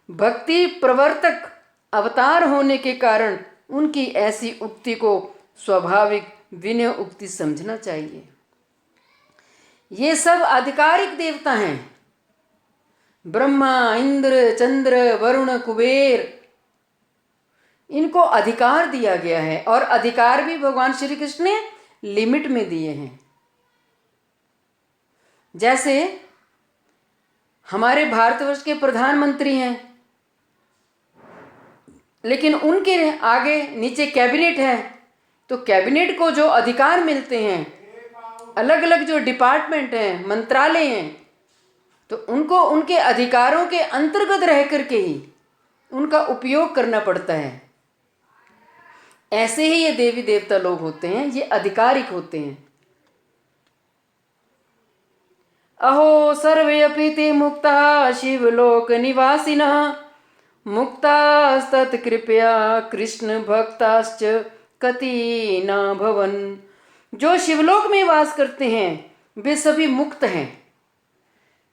भक्ति प्रवर्तक अवतार होने के कारण उनकी ऐसी उक्ति को स्वाभाविक विनय उक्ति समझना चाहिए। ये सब आधिकारिक देवता हैं, ब्रह्मा, इंद्र, चंद्र, वरुण, कुबेर, इनको अधिकार दिया गया है। और अधिकार भी भगवान श्री कृष्ण ने लिमिट में दिए हैं। जैसे हमारे भारतवर्ष के प्रधानमंत्री हैं, लेकिन उनके आगे नीचे कैबिनेट है, तो कैबिनेट को जो अधिकार मिलते हैं, अलग अलग जो डिपार्टमेंट हैं, मंत्रालय हैं, तो उनको उनके अधिकारों के अंतर्गत रह करके ही उनका उपयोग करना पड़ता है। ऐसे ही ये देवी देवता लोग होते हैं, ये अधिकारिक होते हैं। अहो सर्वे अपि ते मुक्ता शिवलोक निवासिनः मुक्तास्तत्कृपया कृष्ण भक्ताश्च कति न भवन। जो शिवलोक में वास करते हैं वे सभी मुक्त हैं।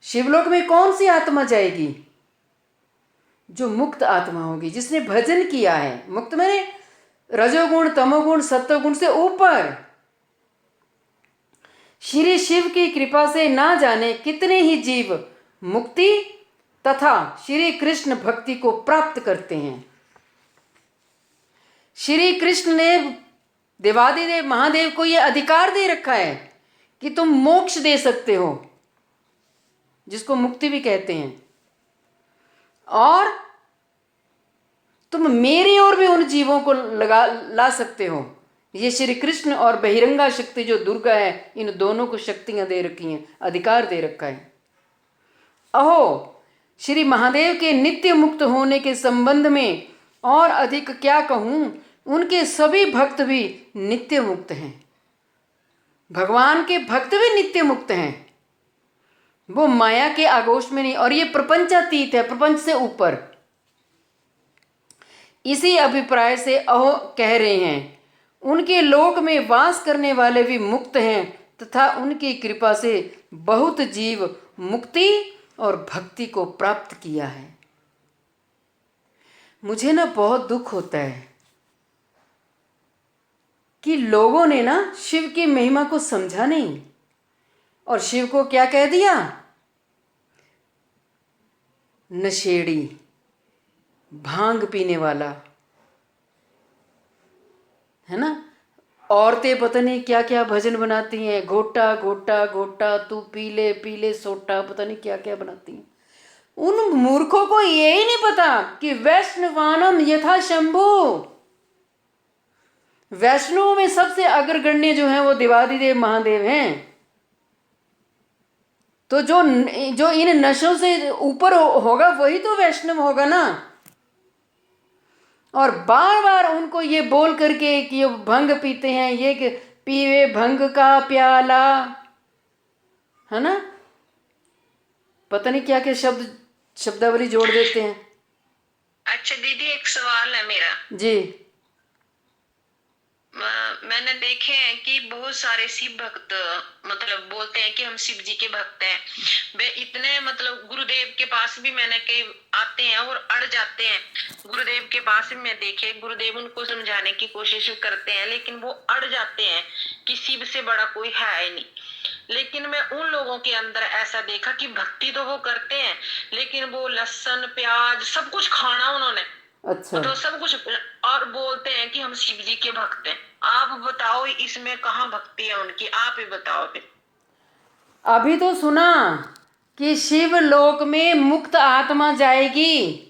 शिवलोक में कौन सी आत्मा जाएगी? जो मुक्त आत्मा होगी, जिसने भजन किया है। मुक्त माने रजोगुण, तमोगुण, सत्वगुण से ऊपर। श्री शिव की कृपा से ना जाने कितने ही जीव मुक्ति तथा श्री कृष्ण भक्ति को प्राप्त करते हैं। श्री कृष्ण ने देवादिदेव महादेव को यह अधिकार दे रखा है कि तुम मोक्ष दे सकते हो, जिसको मुक्ति भी कहते हैं, और तुम मेरी ओर भी उन जीवों को ला सकते हो। ये श्री कृष्ण और बहिरंगा शक्ति जो दुर्गा है, इन दोनों को शक्तियां दे रखी हैं, अधिकार दे रखा है। अहो श्री महादेव के नित्य मुक्त होने के संबंध में और अधिक क्या कहूं, उनके सभी भक्त भी नित्य मुक्त हैं। भगवान के भक्त भी नित्य मुक्त हैं, वो माया के आगोश में नहीं, और ये प्रपंचातीत है, प्रपंच से ऊपर। इसी अभिप्राय से अहो कह रहे हैं, उनके लोक में वास करने वाले भी मुक्त हैं तथा उनकी कृपा से बहुत जीव मुक्ति और भक्ति को प्राप्त किया है। मुझे ना बहुत दुख होता है कि लोगों ने ना शिव की महिमा को समझा नहीं, और शिव को क्या कह दिया? नशेड़ी, भांग पीने वाला, है ना। औरतें पता नहीं क्या क्या भजन बनाती हैं, घोटा घोटा घोटा तू पीले पीले सोटा, पता नहीं क्या क्या बनाती हैं। उन मूर्खों को यही नहीं पता कि वैष्णवानम यथा शंभु, वैष्णवों में सबसे अग्रगण्य जो है वो देवादिदेव महादेव हैं। तो जो इन नशों से ऊपर होगा वही तो वैष्णव होगा ना। और बार बार उनको ये बोल करके कि ये भंग पीते हैं, ये कि पीवे भंग का प्याला, है ना, पता नहीं क्या क्या शब्दावली जोड़ देते हैं। अच्छा दीदी, एक सवाल है मेरा जी। मैंने देखे हैं कि बहुत सारे शिव भक्त मतलब बोलते हैं कि हम शिव जी के भक्त हैं। वे इतने मतलब गुरुदेव के पास भी मैंने कई आते हैं और अड़ जाते हैं। गुरुदेव के पास भी मैं देखे, गुरुदेव उनको समझाने की कोशिश करते हैं, लेकिन वो अड़ जाते हैं कि शिव से बड़ा कोई है ही नहीं। लेकिन मैं उन लोगों के अंदर ऐसा देखा कि भक्ति तो वो करते हैं, लेकिन वो लहसुन प्याज सब कुछ खाना उन्होंने, अच्छा, तो सब कुछ, और बोलते हैं कि हम शिव जी के भक्त हैं। आप बताओ इसमें कहाँ भक्ति है उनकी, आप ही बताओ फिर। अभी तो सुना कि शिव लोक में मुक्त आत्मा जाएगी।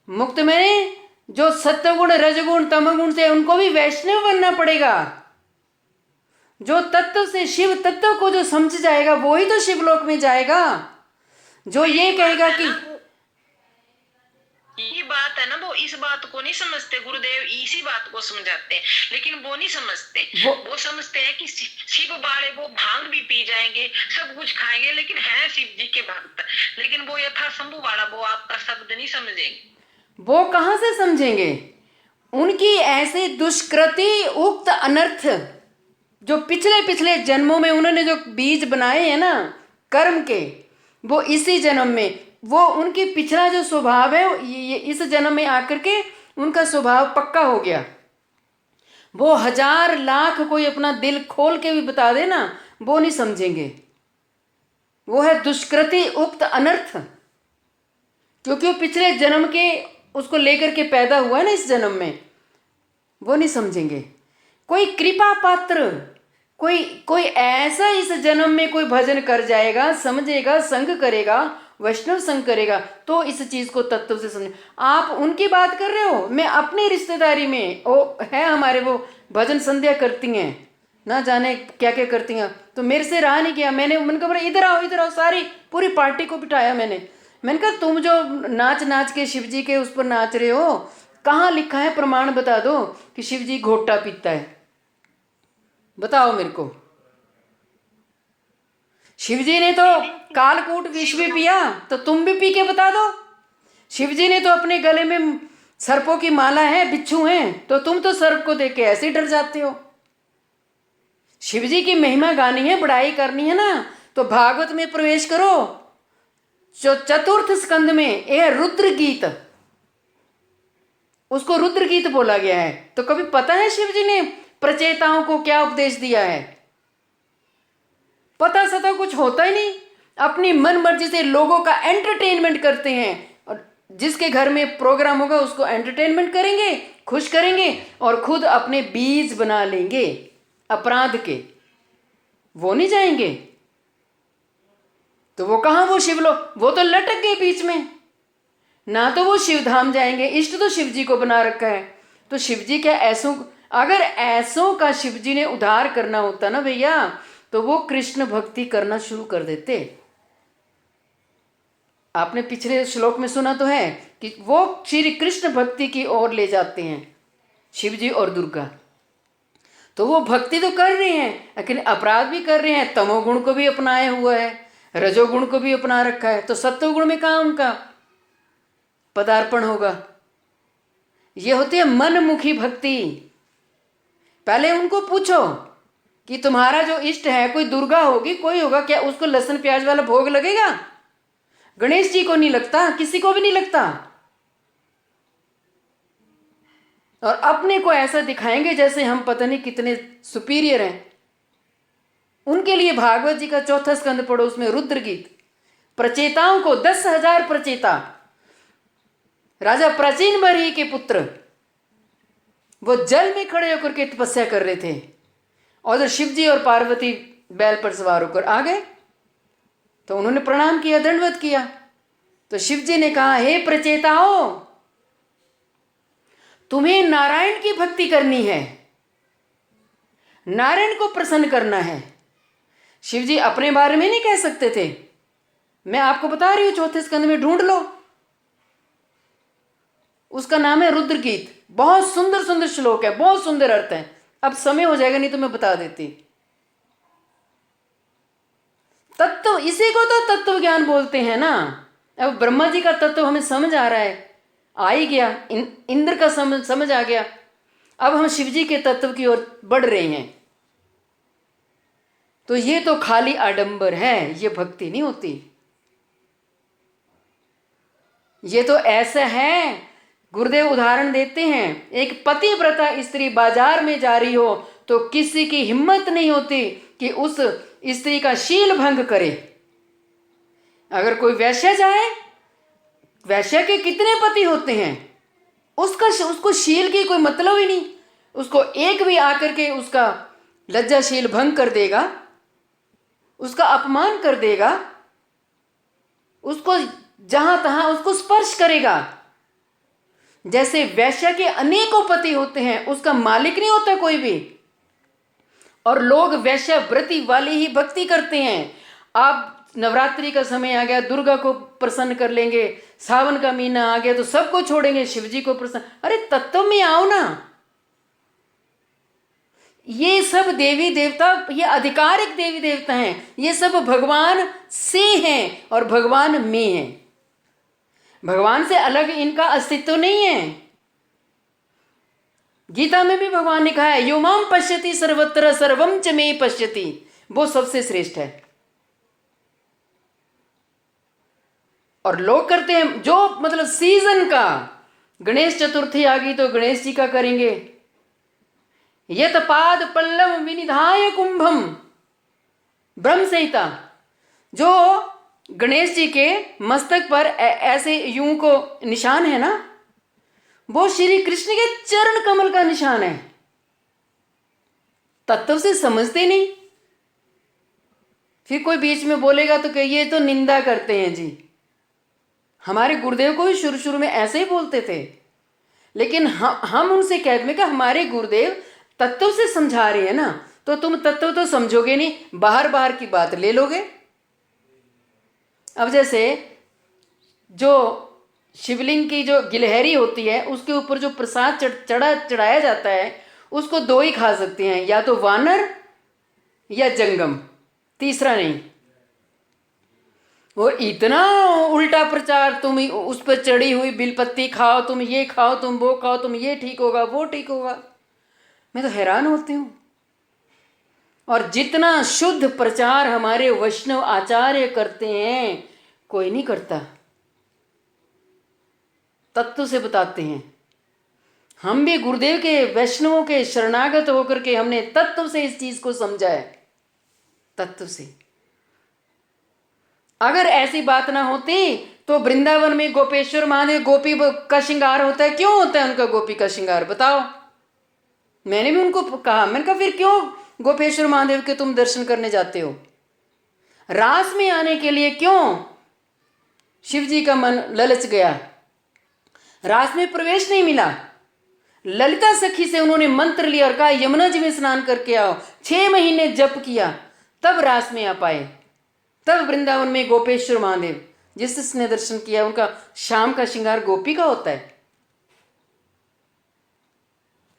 मुक्त में जो सत्वगुण रजगुण तमगुण से, उनको भी वैष्णव बनना पड़ेगा। जो तत्व से, शिव तत्व को जो समझ जाएगा वो ही तो शिवलोक में जाएगा। जो ये कहेगा कि ये बात है ना, वो इस बात को नहीं समझते। गुरुदेव इसी बात को समझाते हैं, लेकिन वो नहीं समझते। वो समझते हैं कि शिव वाले वो भांग भी पी जाएंगे, सब कुछ खाएंगे, लेकिन है शिव जी के भक्त। लेकिन वो यथा शंभु वाला वो आपका शब्द नहीं समझेंगे। वो कहाँ से समझेंगे? उनकी ऐसे दुष्कृति उक्त अनर्थ जो पिछले जन्मों में उन्होंने जो बीज बनाए हैं ना कर्म के, वो इसी जन्म में, वो उनकी पिछला जो स्वभाव है ये इस जन्म में आकर के उनका स्वभाव पक्का हो गया। वो 1000 लाख कोई अपना दिल खोल के भी बता दे ना, वो नहीं समझेंगे। वो है दुष्कृति उक्त अनर्थ। क्योंकि वो पिछले जन्म के उसको लेकर के पैदा हुआ है ना इस जन्म में, वो नहीं समझेंगे। कोई कृपा पात्र, कोई कोई ऐसा इस जन्म में कोई भजन कर जाएगा, समझेगा, संग करेगा, वैष्णव संग करेगा, तो इस चीज को तत्व से समझे। आप उनकी बात कर रहे हो, मैं अपनी रिश्तेदारी में वो है हमारे, वो भजन संध्या करती हैं, ना जाने क्या क्या करती हैं, तो मेरे से रहा नहीं गया। मैंने कहा इधर आओ, सारी पूरी पार्टी को बिठाया मैंने कहा तुम जो नाच नाच के शिव जी के उस पर नाच रहे हो, कहाँ लिखा है, प्रमाण बता दो कि शिव जी घोटा पीता है, बताओ मेरे को। शिव जी ने तो कालकूट विष भी पिया, तो तुम भी पी के बता दो। शिव जी ने तो अपने गले में सर्पों की माला है, बिच्छू हैं, तो तुम तो सर्प को देख के ऐसे ही डर जाते हो। शिव जी की महिमा गानी है, बड़ाई करनी है ना, तो भागवत में प्रवेश करो। जो चतुर्थ स्कंद में यह रुद्र गीत, उसको रुद्र गीत बोला गया है। तो कभी पता है शिव जी ने प्रचेताओं को क्या उपदेश दिया है? पता सता कुछ होता ही नहीं, अपनी मन मर्जी से लोगों का एंटरटेनमेंट करते हैं, और जिसके घर में प्रोग्राम होगा उसको एंटरटेनमेंट करेंगे, खुश करेंगे, और खुद अपने बीज बना लेंगे अपराध के, वो नहीं जाएंगे। तो वो कहाँ, वो शिवलोक, वो तो लटक गए बीच में ना, तो वो शिवधाम जाएंगे। इष्ट तो शिव जी को बना रखा है, तो शिव जी क्या ऐसों, अगर ऐसों का शिव जी ने उद्धार करना होता ना भैया, तो वो कृष्ण भक्ति करना शुरू कर देते। आपने पिछले श्लोक में सुना तो है कि वो श्री कृष्ण भक्ति की ओर ले जाते हैं शिव जी और दुर्गा। तो वो भक्ति तो कर रहे हैं, लेकिन अपराध भी कर रहे हैं, तमोगुण को भी अपनाया हुआ है, रजोगुण को भी अपना रखा है। तो सत्वगुण में कहाँ उनका पदार्पण होगा? ये होती है मनमुखी भक्ति। पहले उनको पूछो कि तुम्हारा जो इष्ट है, कोई दुर्गा होगी, कोई होगा क्या, उसको लहसुन प्याज वाला भोग लगेगा? गणेश जी को नहीं लगता, किसी को भी नहीं लगता। और अपने को ऐसा दिखाएंगे जैसे हम पता नहीं कितने सुपीरियर हैं। उनके लिए भागवत जी का चौथा स्कंद पढ़ो, उसमें रुद्र गीत, प्रचेताओं को 10,000 प्रचेता, राजा प्राचीन बरही के पुत्र, वो जल में खड़े होकर के तपस्या कर रहे थे, और जब शिव जी और पार्वती बैल पर सवार होकर आ गए तो उन्होंने प्रणाम किया, दंडवत किया। तो शिव जी ने कहा, हे प्रचेताओं, तुम्हें नारायण की भक्ति करनी है, नारायण को प्रसन्न करना है। शिव जी अपने बारे में नहीं कह सकते थे, मैं आपको बता रही हूं, चौथे स्कंद में ढूंढ लो, उसका नाम है रुद्र गीत। बहुत सुंदर सुंदर श्लोक है, बहुत सुंदर अर्थ है। अब समय हो जाएगा नहीं तो मैं बता देती। तत्व, इसी को तो तत्व ज्ञान बोलते हैं ना। अब ब्रह्मा जी का तत्व हमें समझ आ रहा है, आ ही गया, इंद्र का समझ आ गया। अब हम शिव जी के तत्व की ओर बढ़ रहे हैं। तो ये तो खाली आडंबर है, ये भक्ति नहीं होती। ये तो ऐसा है, गुरुदेव उदाहरण देते हैं, एक पतिव्रता स्त्री बाजार में जा रही हो तो किसी की हिम्मत नहीं होती कि उस स्त्री का शील भंग करे। अगर कोई वैश्य जाए, वैश्य के कितने पति होते हैं, उसको शील की कोई मतलब ही नहीं। उसको एक भी आकर के उसका लज्जाशील भंग कर देगा, उसका अपमान कर देगा, उसको जहां तहां उसको स्पर्श करेगा। जैसे वैश्य के अनेकों पति होते हैं, उसका मालिक नहीं होता कोई भी। और लोग वैश्य व्रति वाली ही भक्ति करते हैं। अब नवरात्रि का समय आ गया, दुर्गा को प्रसन्न कर लेंगे, सावन का महीना आ गया तो सबको छोड़ेंगे, शिव जी को प्रसन्न। अरे तत्व में आओ ना। ये सब देवी देवता, ये आधिकारिक देवी देवता हैं, ये सब भगवान से हैं और भगवान में हैं। भगवान से अलग इनका अस्तित्व नहीं है। गीता में भी भगवान ने कहा है, यो माम पश्यति सर्वत्र सर्वम च मे पश्यति, वो सबसे श्रेष्ठ है। और लोग करते हैं जो मतलब सीजन का, गणेश चतुर्थी आ गई तो गणेश जी का करेंगे, यत पाद पल्लव विनिधाय कुंभम, ब्रह्म संहिता, जो गणेश जी के मस्तक पर ऐसे यूं को निशान है ना, वो श्री कृष्ण के चरण कमल का निशान है। तत्व से समझते नहीं, फिर कोई बीच में बोलेगा तो ये तो निंदा करते हैं जी। हमारे गुरुदेव को भी शुरू शुरू में ऐसे ही बोलते थे, लेकिन हम उनसे कहते हैं कि हमारे गुरुदेव तत्व से समझा रहे हैं ना, तो तुम तत्व तो समझोगे नहीं, बाहर बाहर की बात ले लोगे। अब जैसे जो शिवलिंग की जो गिलहरी होती है, उसके ऊपर जो प्रसाद चढ़ाया जाता है, उसको दो ही खा सकते हैं, या तो वानर या जंगम, तीसरा नहीं। और इतना उल्टा प्रचार, तुम उस पर चढ़ी हुई बिलपत्ती खाओ, तुम ये खाओ, तुम वो खाओ, तुम ये ठीक होगा, वो ठीक होगा। मैं तो हैरान होती हूँ। और जितना शुद्ध प्रचार हमारे वैष्णव आचार्य करते हैं, कोई नहीं करता। तत्व से बताते हैं। हम भी गुरुदेव के वैष्णवों के शरणागत होकर के हमने तत्व से इस चीज को समझा है, तत्व से। अगर ऐसी बात ना होती तो वृंदावन में गोपेश्वर महादेव गोपी का श्रृंगार होता है। क्यों होता है उनका गोपी का श्रृंगार, बताओ। मैंने भी उनको कहा, मैंने कहा फिर क्यों गोपेश्वर महादेव के तुम दर्शन करने जाते हो? रास में आने के लिए क्यों शिव जी का मन ललच गया? रास में प्रवेश नहीं मिला। ललिता सखी से उन्होंने मंत्र लिया और कहा यमुना जी में स्नान करके आओ। 6 महीने जप किया, तब रास में आ पाए। तब वृंदावन में गोपेश्वर महादेव जिसने दर्शन किया, उनका शाम का श्रृंगार गोपी का होता है।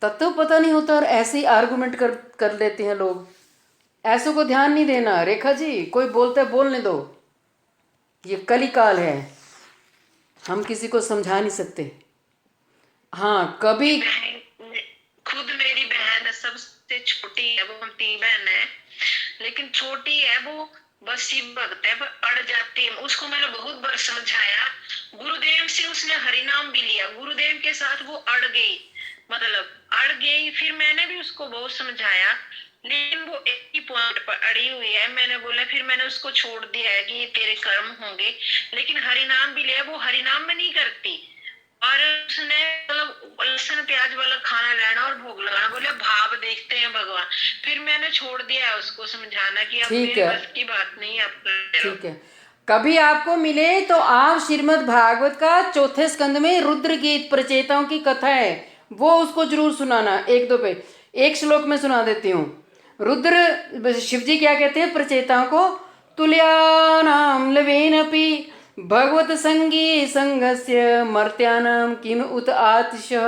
तत्व पता नहीं होता और ऐसे ही आर्गुमेंट कर लेते हैं लोग। ऐसों को ध्यान नहीं देना। रेखा जी, कोई बोलता है बोलने दो, ये कलिकाल है, हम किसी को समझा नहीं सकते। हाँ, कभी खुद मेरी बहन सबसे छोटी है, वो हम 3 बहन है, लेकिन छोटी है, वो बस शिव भक्त है, पर अड़ जाती है। उसको मैंने बहुत बार समझाया, गुरुदेव से उसने हरिनाम भी लिया, गुरुदेव के साथ वो अड़ गई, मतलब अड़ गई। फिर मैंने भी उसको बहुत समझाया, लेकिन वो एक ही पॉइंट पर अड़ी हुई है। मैंने बोला, फिर मैंने उसको छोड़ दिया है कि ये तेरे कर्म होंगे, लेकिन हरिनाम भी लिया, वो हरिनाम में नहीं करती। और उसने मतलब लहसुन प्याज वाला खाना लेना और भोग लगाना, बोले भाव देखते हैं भगवान। फिर मैंने छोड़ दिया है उसको समझाना कि अब मेरे बस की बात नहीं। आप ठीक है, कभी आपको मिले तो आप श्रीमद् भागवत का 4थे स्कंद में रुद्र गीत प्रचेताओं की कथा है, वो उसको जरूर सुनाना। 1-2 पे एक श्लोक में सुना देती हूँ। रुद्र शिव जी क्या कहते हैं प्रचेताओं को? तुल्यानाम लवेनपि भगवत संगी संगस्य मर्त्यानाम किम उत आतिशः।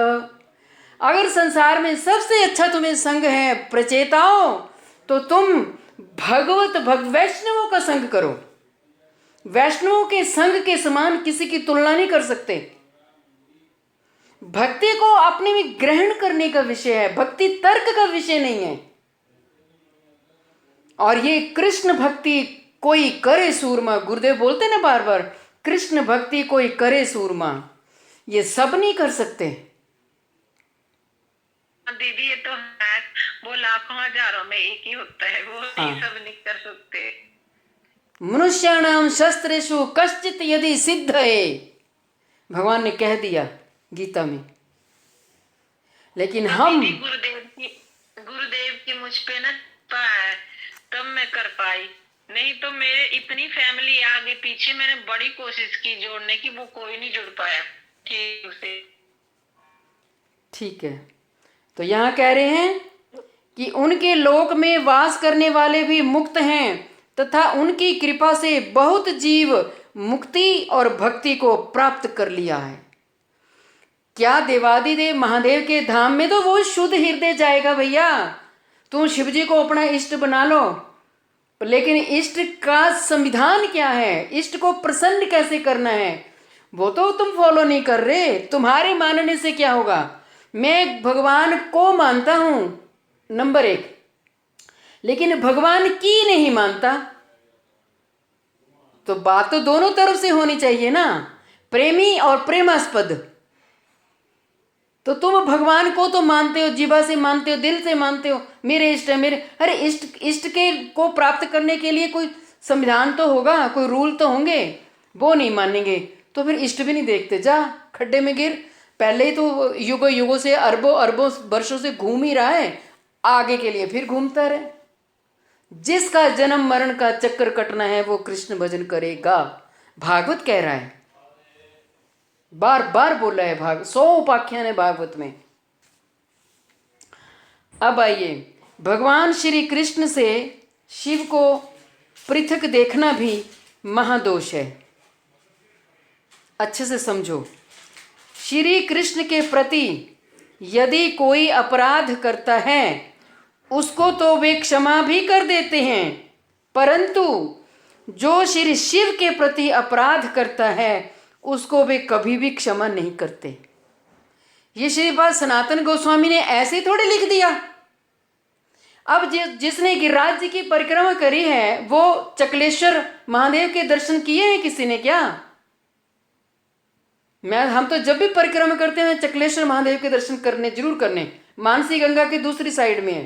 अगर संसार में सबसे अच्छा तुम्हें संग है प्रचेताओं, तो तुम वैष्णवों का संग करो। वैष्णवों के संग के समान किसी की तुलना नहीं कर सकते। भक्ति को अपने में ग्रहण करने का विषय है, भक्ति तर्क का विषय नहीं है। और ये कृष्ण भक्ति कोई करे सूरमा, गुरुदेव बोलते ना बार बार, कृष्ण भक्ति कोई करे सूरमा, ये सब नहीं कर सकते। दीदी ये तो है, वो लाखों हजारों में एक ही होता है, वो नहीं सब नहीं कर सकते। मनुष्याणाम शस्त्रेषु कश्चित यदि सिद्ध है, भगवान ने कह दिया गीता में। लेकिन हम गुरुदेव की मुझ पे ना है, तब मैं कर पाई, नहीं तो मेरे इतनी फैमिली आगे पीछे, मैंने बड़ी कोशिश की जोड़ने की, वो कोई नहीं जुड़ पाया ठीक से। ठीक है, तो यहाँ कह रहे हैं कि उनके लोक में वास करने वाले भी मुक्त हैं, तथा उनकी कृपा से बहुत जीव मुक्ति और भक्ति को प्राप्त कर लिया है। क्या देवादिदेव महादेव के धाम में तो वो शुद्ध हृदय जाएगा भैया। तुम शिव जी को अपना इष्ट बना लो, लेकिन इष्ट का संविधान क्या है, इष्ट को प्रसन्न कैसे करना है, वो तो तुम फॉलो नहीं कर रहे। तुम्हारे मानने से क्या होगा? मैं भगवान को मानता हूं नंबर 1, लेकिन भगवान की नहीं मानता। तो बात तो दोनों तरफ से होनी चाहिए ना, प्रेमी और प्रेमास्पद। तो तुम भगवान को तो मानते हो, जीवा से मानते हो, दिल से मानते हो, मेरे इष्ट है मेरे। अरे इष्ट के को प्राप्त करने के लिए कोई संविधान तो होगा, कोई रूल तो होंगे, वो नहीं मानेंगे तो फिर इष्ट भी नहीं देखते, जा खड्डे में गिर। पहले ही तो युगों युगों से अरबों अरबों वर्षों से घूम ही रहा है, आगे के लिए फिर घूमता रहे। जिसका जन्म मरण का चक्कर कटना है वो कृष्ण भजन करेगा, भागवत कह रहा है, बार बार बोला है। 100 उपाख्यान है भागवत में। अब आइए, भगवान श्री कृष्ण से शिव को पृथक देखना भी महादोष है। अच्छे से समझो, श्री कृष्ण के प्रति यदि कोई अपराध करता है उसको तो वे क्षमा भी कर देते हैं, परंतु जो श्री शिव के प्रति अपराध करता है उसको वे कभी भी क्षमा नहीं करते। ये श्रीपाद सनातन गोस्वामी ने ऐसे थोड़े लिख दिया। अब जिसने गिरिराज जी की परिक्रमा करी है वो चकलेश्वर महादेव के दर्शन किए हैं किसी ने क्या? हम तो जब भी परिक्रमा करते हैं चकलेश्वर महादेव के दर्शन करने जरूर करने, मानसी गंगा की दूसरी साइड में है।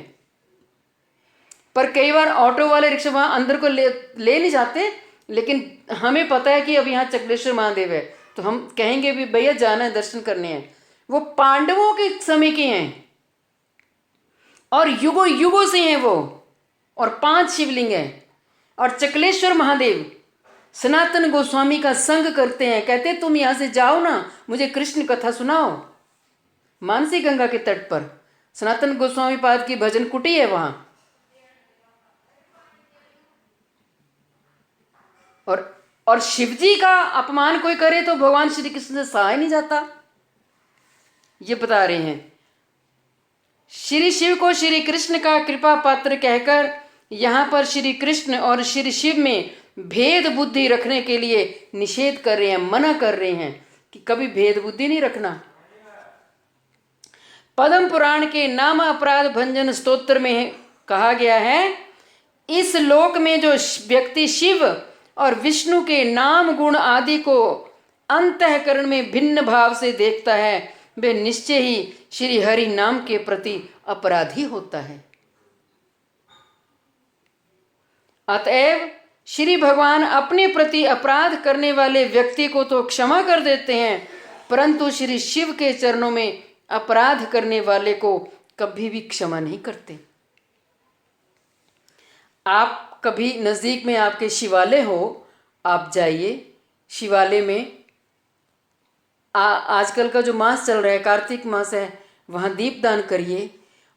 पर कई बार ऑटो वाले रिक्शा वहां अंदर को ले नहीं जाते, लेकिन हमें पता है कि अब यहाँ चकलेश्वर महादेव है तो हम कहेंगे भी भैया जाना है, दर्शन करने हैं। वो पांडवों के समय के हैं और युगों युगों से हैं वो, और 5 शिवलिंग हैं। और चकलेश्वर महादेव सनातन गोस्वामी का संग करते हैं, कहते तुम यहाँ से जाओ ना, मुझे कृष्ण कथा सुनाओ। मानसी गंगा के तट पर सनातन गोस्वामी पाद की भजन कुटी है वहां। और शिवजी का अपमान कोई करे तो भगवान श्री कृष्ण से सहा नहीं जाता, ये बता रहे हैं। श्री शिव को श्री कृष्ण का कृपा पात्र कहकर यहाँ पर श्री कृष्ण और श्री शिव में भेद बुद्धि रखने के लिए निषेध कर रहे हैं, मना कर रहे हैं कि कभी भेद बुद्धि नहीं रखना। पद्म पुराण के नाम अपराध भंजन स्तोत्र में कहा गया है, इस लोक में जो व्यक्ति शिव और विष्णु के नाम गुण आदि को अंतःकरण में भिन्न भाव से देखता है वे निश्चय ही श्री हरि नाम के प्रति अपराधी होता है। अतएव श्री भगवान अपने प्रति अपराध करने वाले व्यक्ति को तो क्षमा कर देते हैं, परंतु श्री शिव के चरणों में अपराध करने वाले को कभी भी क्षमा नहीं करते। आप कभी नज़दीक में आपके शिवालय हो, आप जाइए शिवालय में। आजकल का जो मास चल रहा है, कार्तिक मास है, वहाँ दीपदान करिए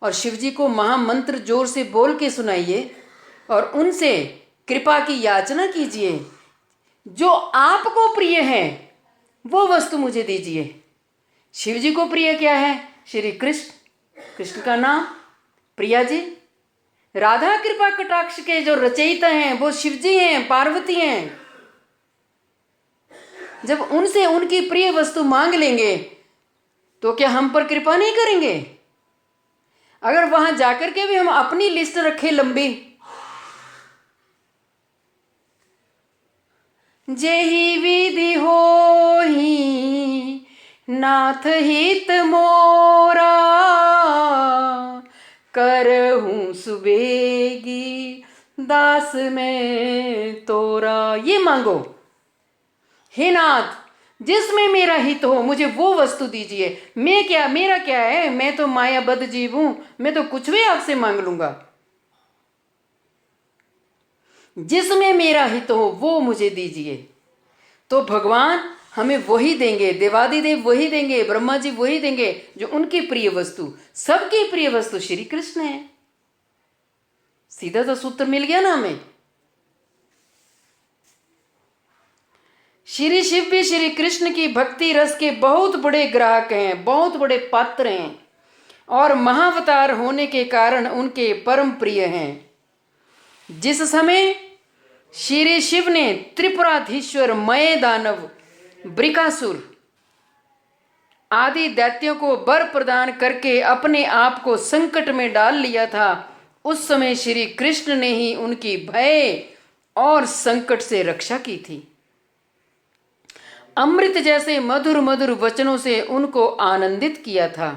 और शिवजी को महामंत्र जोर से बोल के सुनाइए और उनसे कृपा की याचना कीजिए। जो आपको प्रिय है वो वस्तु मुझे दीजिए। शिवजी को प्रिय क्या है? श्री कृष्ण, कृष्ण का नाम। प्रिया जी, राधा कृपा कटाक्ष के जो रचयिता हैं वो शिवजी हैं, पार्वती हैं। जब उनसे उनकी प्रिय वस्तु मांग लेंगे तो क्या हम पर कृपा नहीं करेंगे? अगर वहां जाकर के भी हम अपनी लिस्ट रखें लंबी, जेहि विधि होहि नाथ हित मोरा, करहूं सुबेगी दास में तोरा। ये मांगो, हे नाथ जिसमें मेरा हित हो मुझे वो वस्तु दीजिए। मेरा क्या है, मैं तो मायाबद्ध जीव हूं, मैं तो कुछ भी आपसे मांग लूंगा। जिसमें मेरा हित हो वो मुझे दीजिए। तो भगवान हमें वही देंगे, देवादिदेव वही देंगे, ब्रह्मा जी वही देंगे जो उनकी प्रिय वस्तु। सबकी प्रिय वस्तु श्री कृष्ण है। सीधा सा सूत्र मिल गया ना हमें। श्री शिव भी श्री कृष्ण की भक्ति रस के बहुत बड़े ग्राहक हैं, बहुत बड़े पात्र हैं और महाअवतार होने के कारण उनके परम प्रिय हैं। जिस समय श्री शिव ने त्रिपुराधीश्वर, मय दानव, बृकासुर आदि दैत्यों को वर प्रदान करके अपने आप को संकट में डाल लिया था, उस समय श्री कृष्ण ने ही उनकी भय और संकट से रक्षा की थी। अमृत जैसे मधुर मधुर वचनों से उनको आनंदित किया था।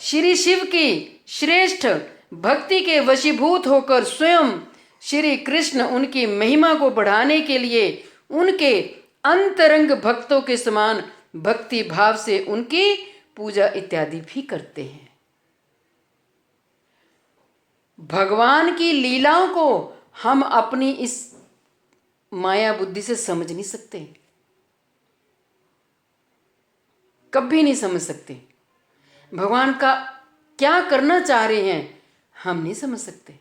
श्री शिव की श्रेष्ठ भक्ति के वशीभूत होकर स्वयं श्री कृष्ण उनकी महिमा को बढ़ाने के लिए उनके अंतरंग भक्तों के समान भक्ति भाव से उनकी पूजा इत्यादि भी करते हैं। भगवान की लीलाओं को हम अपनी इस माया बुद्धि से समझ नहीं सकते, कभी नहीं समझ सकते। भगवान का क्या करना चाह रहे हैं हम नहीं समझ सकते।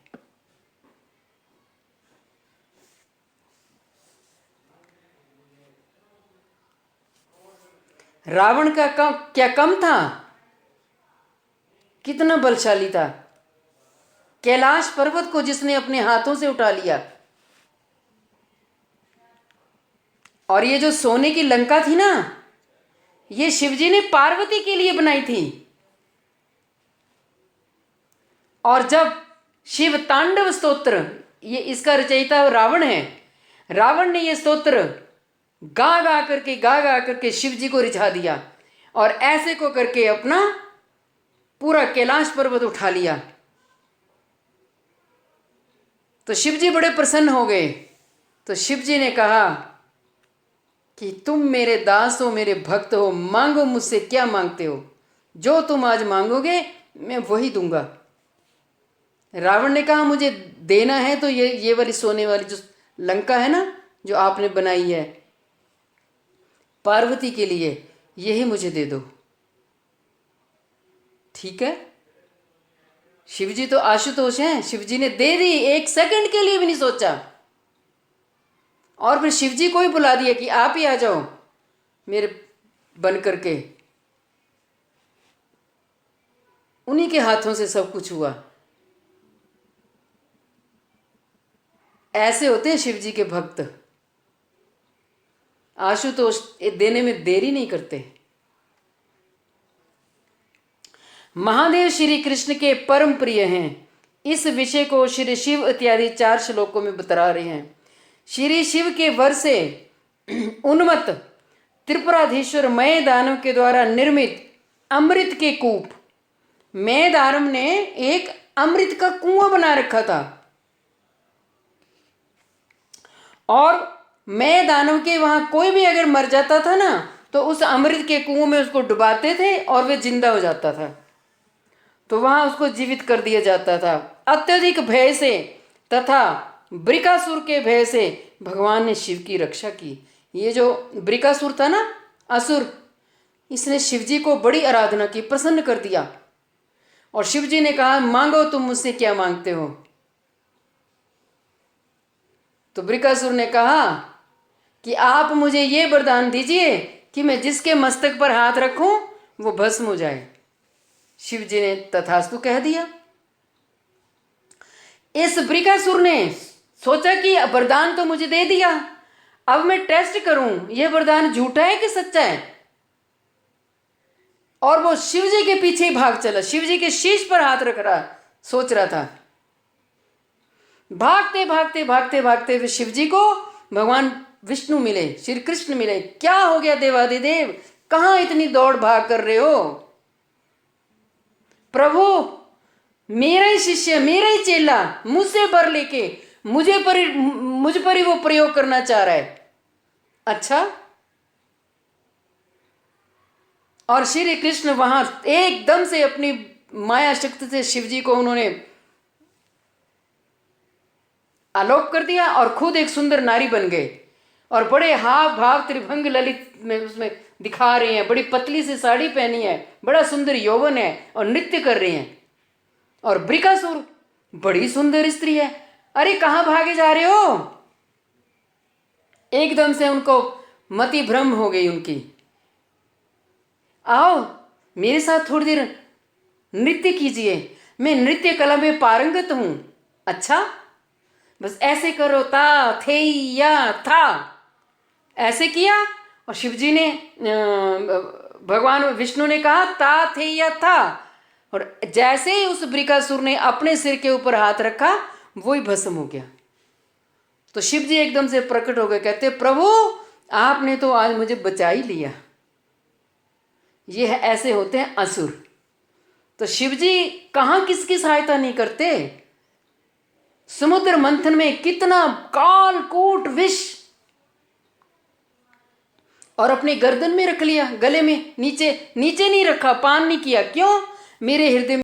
रावण का क्या कम था? कितना बलशाली था। कैलाश पर्वत को जिसने अपने हाथों से उठा लिया, और ये जो सोने की लंका थी ना, ये शिवजी ने पार्वती के लिए बनाई थी। और जब शिव तांडव स्तोत्र, ये इसका रचयिता रावण है, रावण ने ये स्तोत्र गा गा करके शिव जी को रिझा दिया और ऐसे को करके अपना पूरा कैलाश पर्वत उठा लिया। तो शिव जी बड़े प्रसन्न हो गए। तो शिव जी ने कहा कि तुम मेरे दास हो, मेरे भक्त हो, मांगो मुझसे क्या मांगते हो, जो तुम आज मांगोगे मैं वही दूंगा। रावण ने कहा मुझे देना है तो ये वाली सोने वाली जो लंका है ना, जो आपने बनाई है पार्वती के लिए, यही मुझे दे दो। ठीक है, शिवजी तो आशुतोष हैं, शिवजी ने दे दी, एक सेकंड के लिए भी नहीं सोचा। और फिर शिवजी को ही बुला दिया कि आप ही आ जाओ मेरे बन करके। उन्हीं के हाथों से सब कुछ हुआ। ऐसे होते हैं शिवजी के भक्त, आशुतोष देने में देरी नहीं करते। महादेव श्री कृष्ण के परम प्रिय हैं। इस विषय को श्री शिव इत्यादि 4 श्लोकों में बता रहे हैं। श्री शिव के वर से उन्मत्त त्रिपुराधीश्वर मय दानव के द्वारा निर्मित अमृत के कूप, मय दानव ने एक अमृत का कुआं बना रखा था, और मय दानव के वहां कोई भी अगर मर जाता था ना, तो उस अमृत के कुएं में उसको डुबाते थे और वे जिंदा हो जाता था। तो वहां उसको जीवित कर दिया जाता था। अत्यधिक भय से तथा बृकासुर के भय से भगवान ने शिव की रक्षा की। ये जो बृकासुर था ना, असुर, इसने शिवजी को बड़ी आराधना की, प्रसन्न कर दिया। और शिवजी ने कहा मांगो तुम मुझसे क्या मांगते हो। तो बृकासुर ने कहा कि आप मुझे ये वरदान दीजिए कि मैं जिसके मस्तक पर हाथ रखूं वो भस्म हो जाए। शिव जी ने तथास्तु कह दिया। इस बृकासुर ने सोचा कि वरदान तो मुझे दे दिया, अब मैं टेस्ट करूं यह वरदान झूठा है कि सच्चा है। और वो शिव जी के पीछे ही भाग चला, शिव जी के शीश पर हाथ रख रहा, सोच रहा था। भागते भागते भागते भागते वे शिव जी को भगवान विष्णु मिले, श्री कृष्ण मिले। क्या हो गया देवादिदेव, कहां इतनी दौड़ भाग कर रहे हो? प्रभु मेरा ही शिष्य, मेरा ही चेला मुझसे वर लेके मुझ पर ही वो प्रयोग करना चाह रहा है। अच्छा, और श्री कृष्ण वहां एकदम से अपनी माया शक्ति से शिवजी को उन्होंने आलोक कर दिया और खुद एक सुंदर नारी बन गए। और बड़े हाव भाव त्रिभंग ललित में उसमें दिखा रहे हैं। बड़ी पतली सी साड़ी पहनी है, बड़ा सुंदर यौवन है और नृत्य कर रहे हैं। और बृकासुर बड़ी सुंदर स्त्री है। अरे कहाँ भागे जा रहे हो? एकदम से उनको मति भ्रम हो गई उनकी। आओ मेरे साथ थोड़ी देर नृत्य कीजिए, मैं नृत्य कला में पारंगत हूं। अच्छा, बस ऐसे करो, ता थे या था, ऐसे किया। और शिवजी ने भगवान विष्णु ने कहा ता थे या था, और जैसे ही उस बृकासुर ने अपने सिर के ऊपर हाथ रखा वो ही भस्म हो गया। तो शिवजी एकदम से प्रकट हो गए, कहते प्रभु आपने तो आज मुझे बचा ही लिया। ये है, ऐसे होते हैं असुर। तो शिवजी कहाँ किसकी सहायता नहीं करते। समुद्र मंथन में कितना काल कूट विष, और अपनी गर्दन में रख लिया, गले में, नीचे नीचे नहीं रखा, पान नहीं किया। क्यों? मेरे हृदय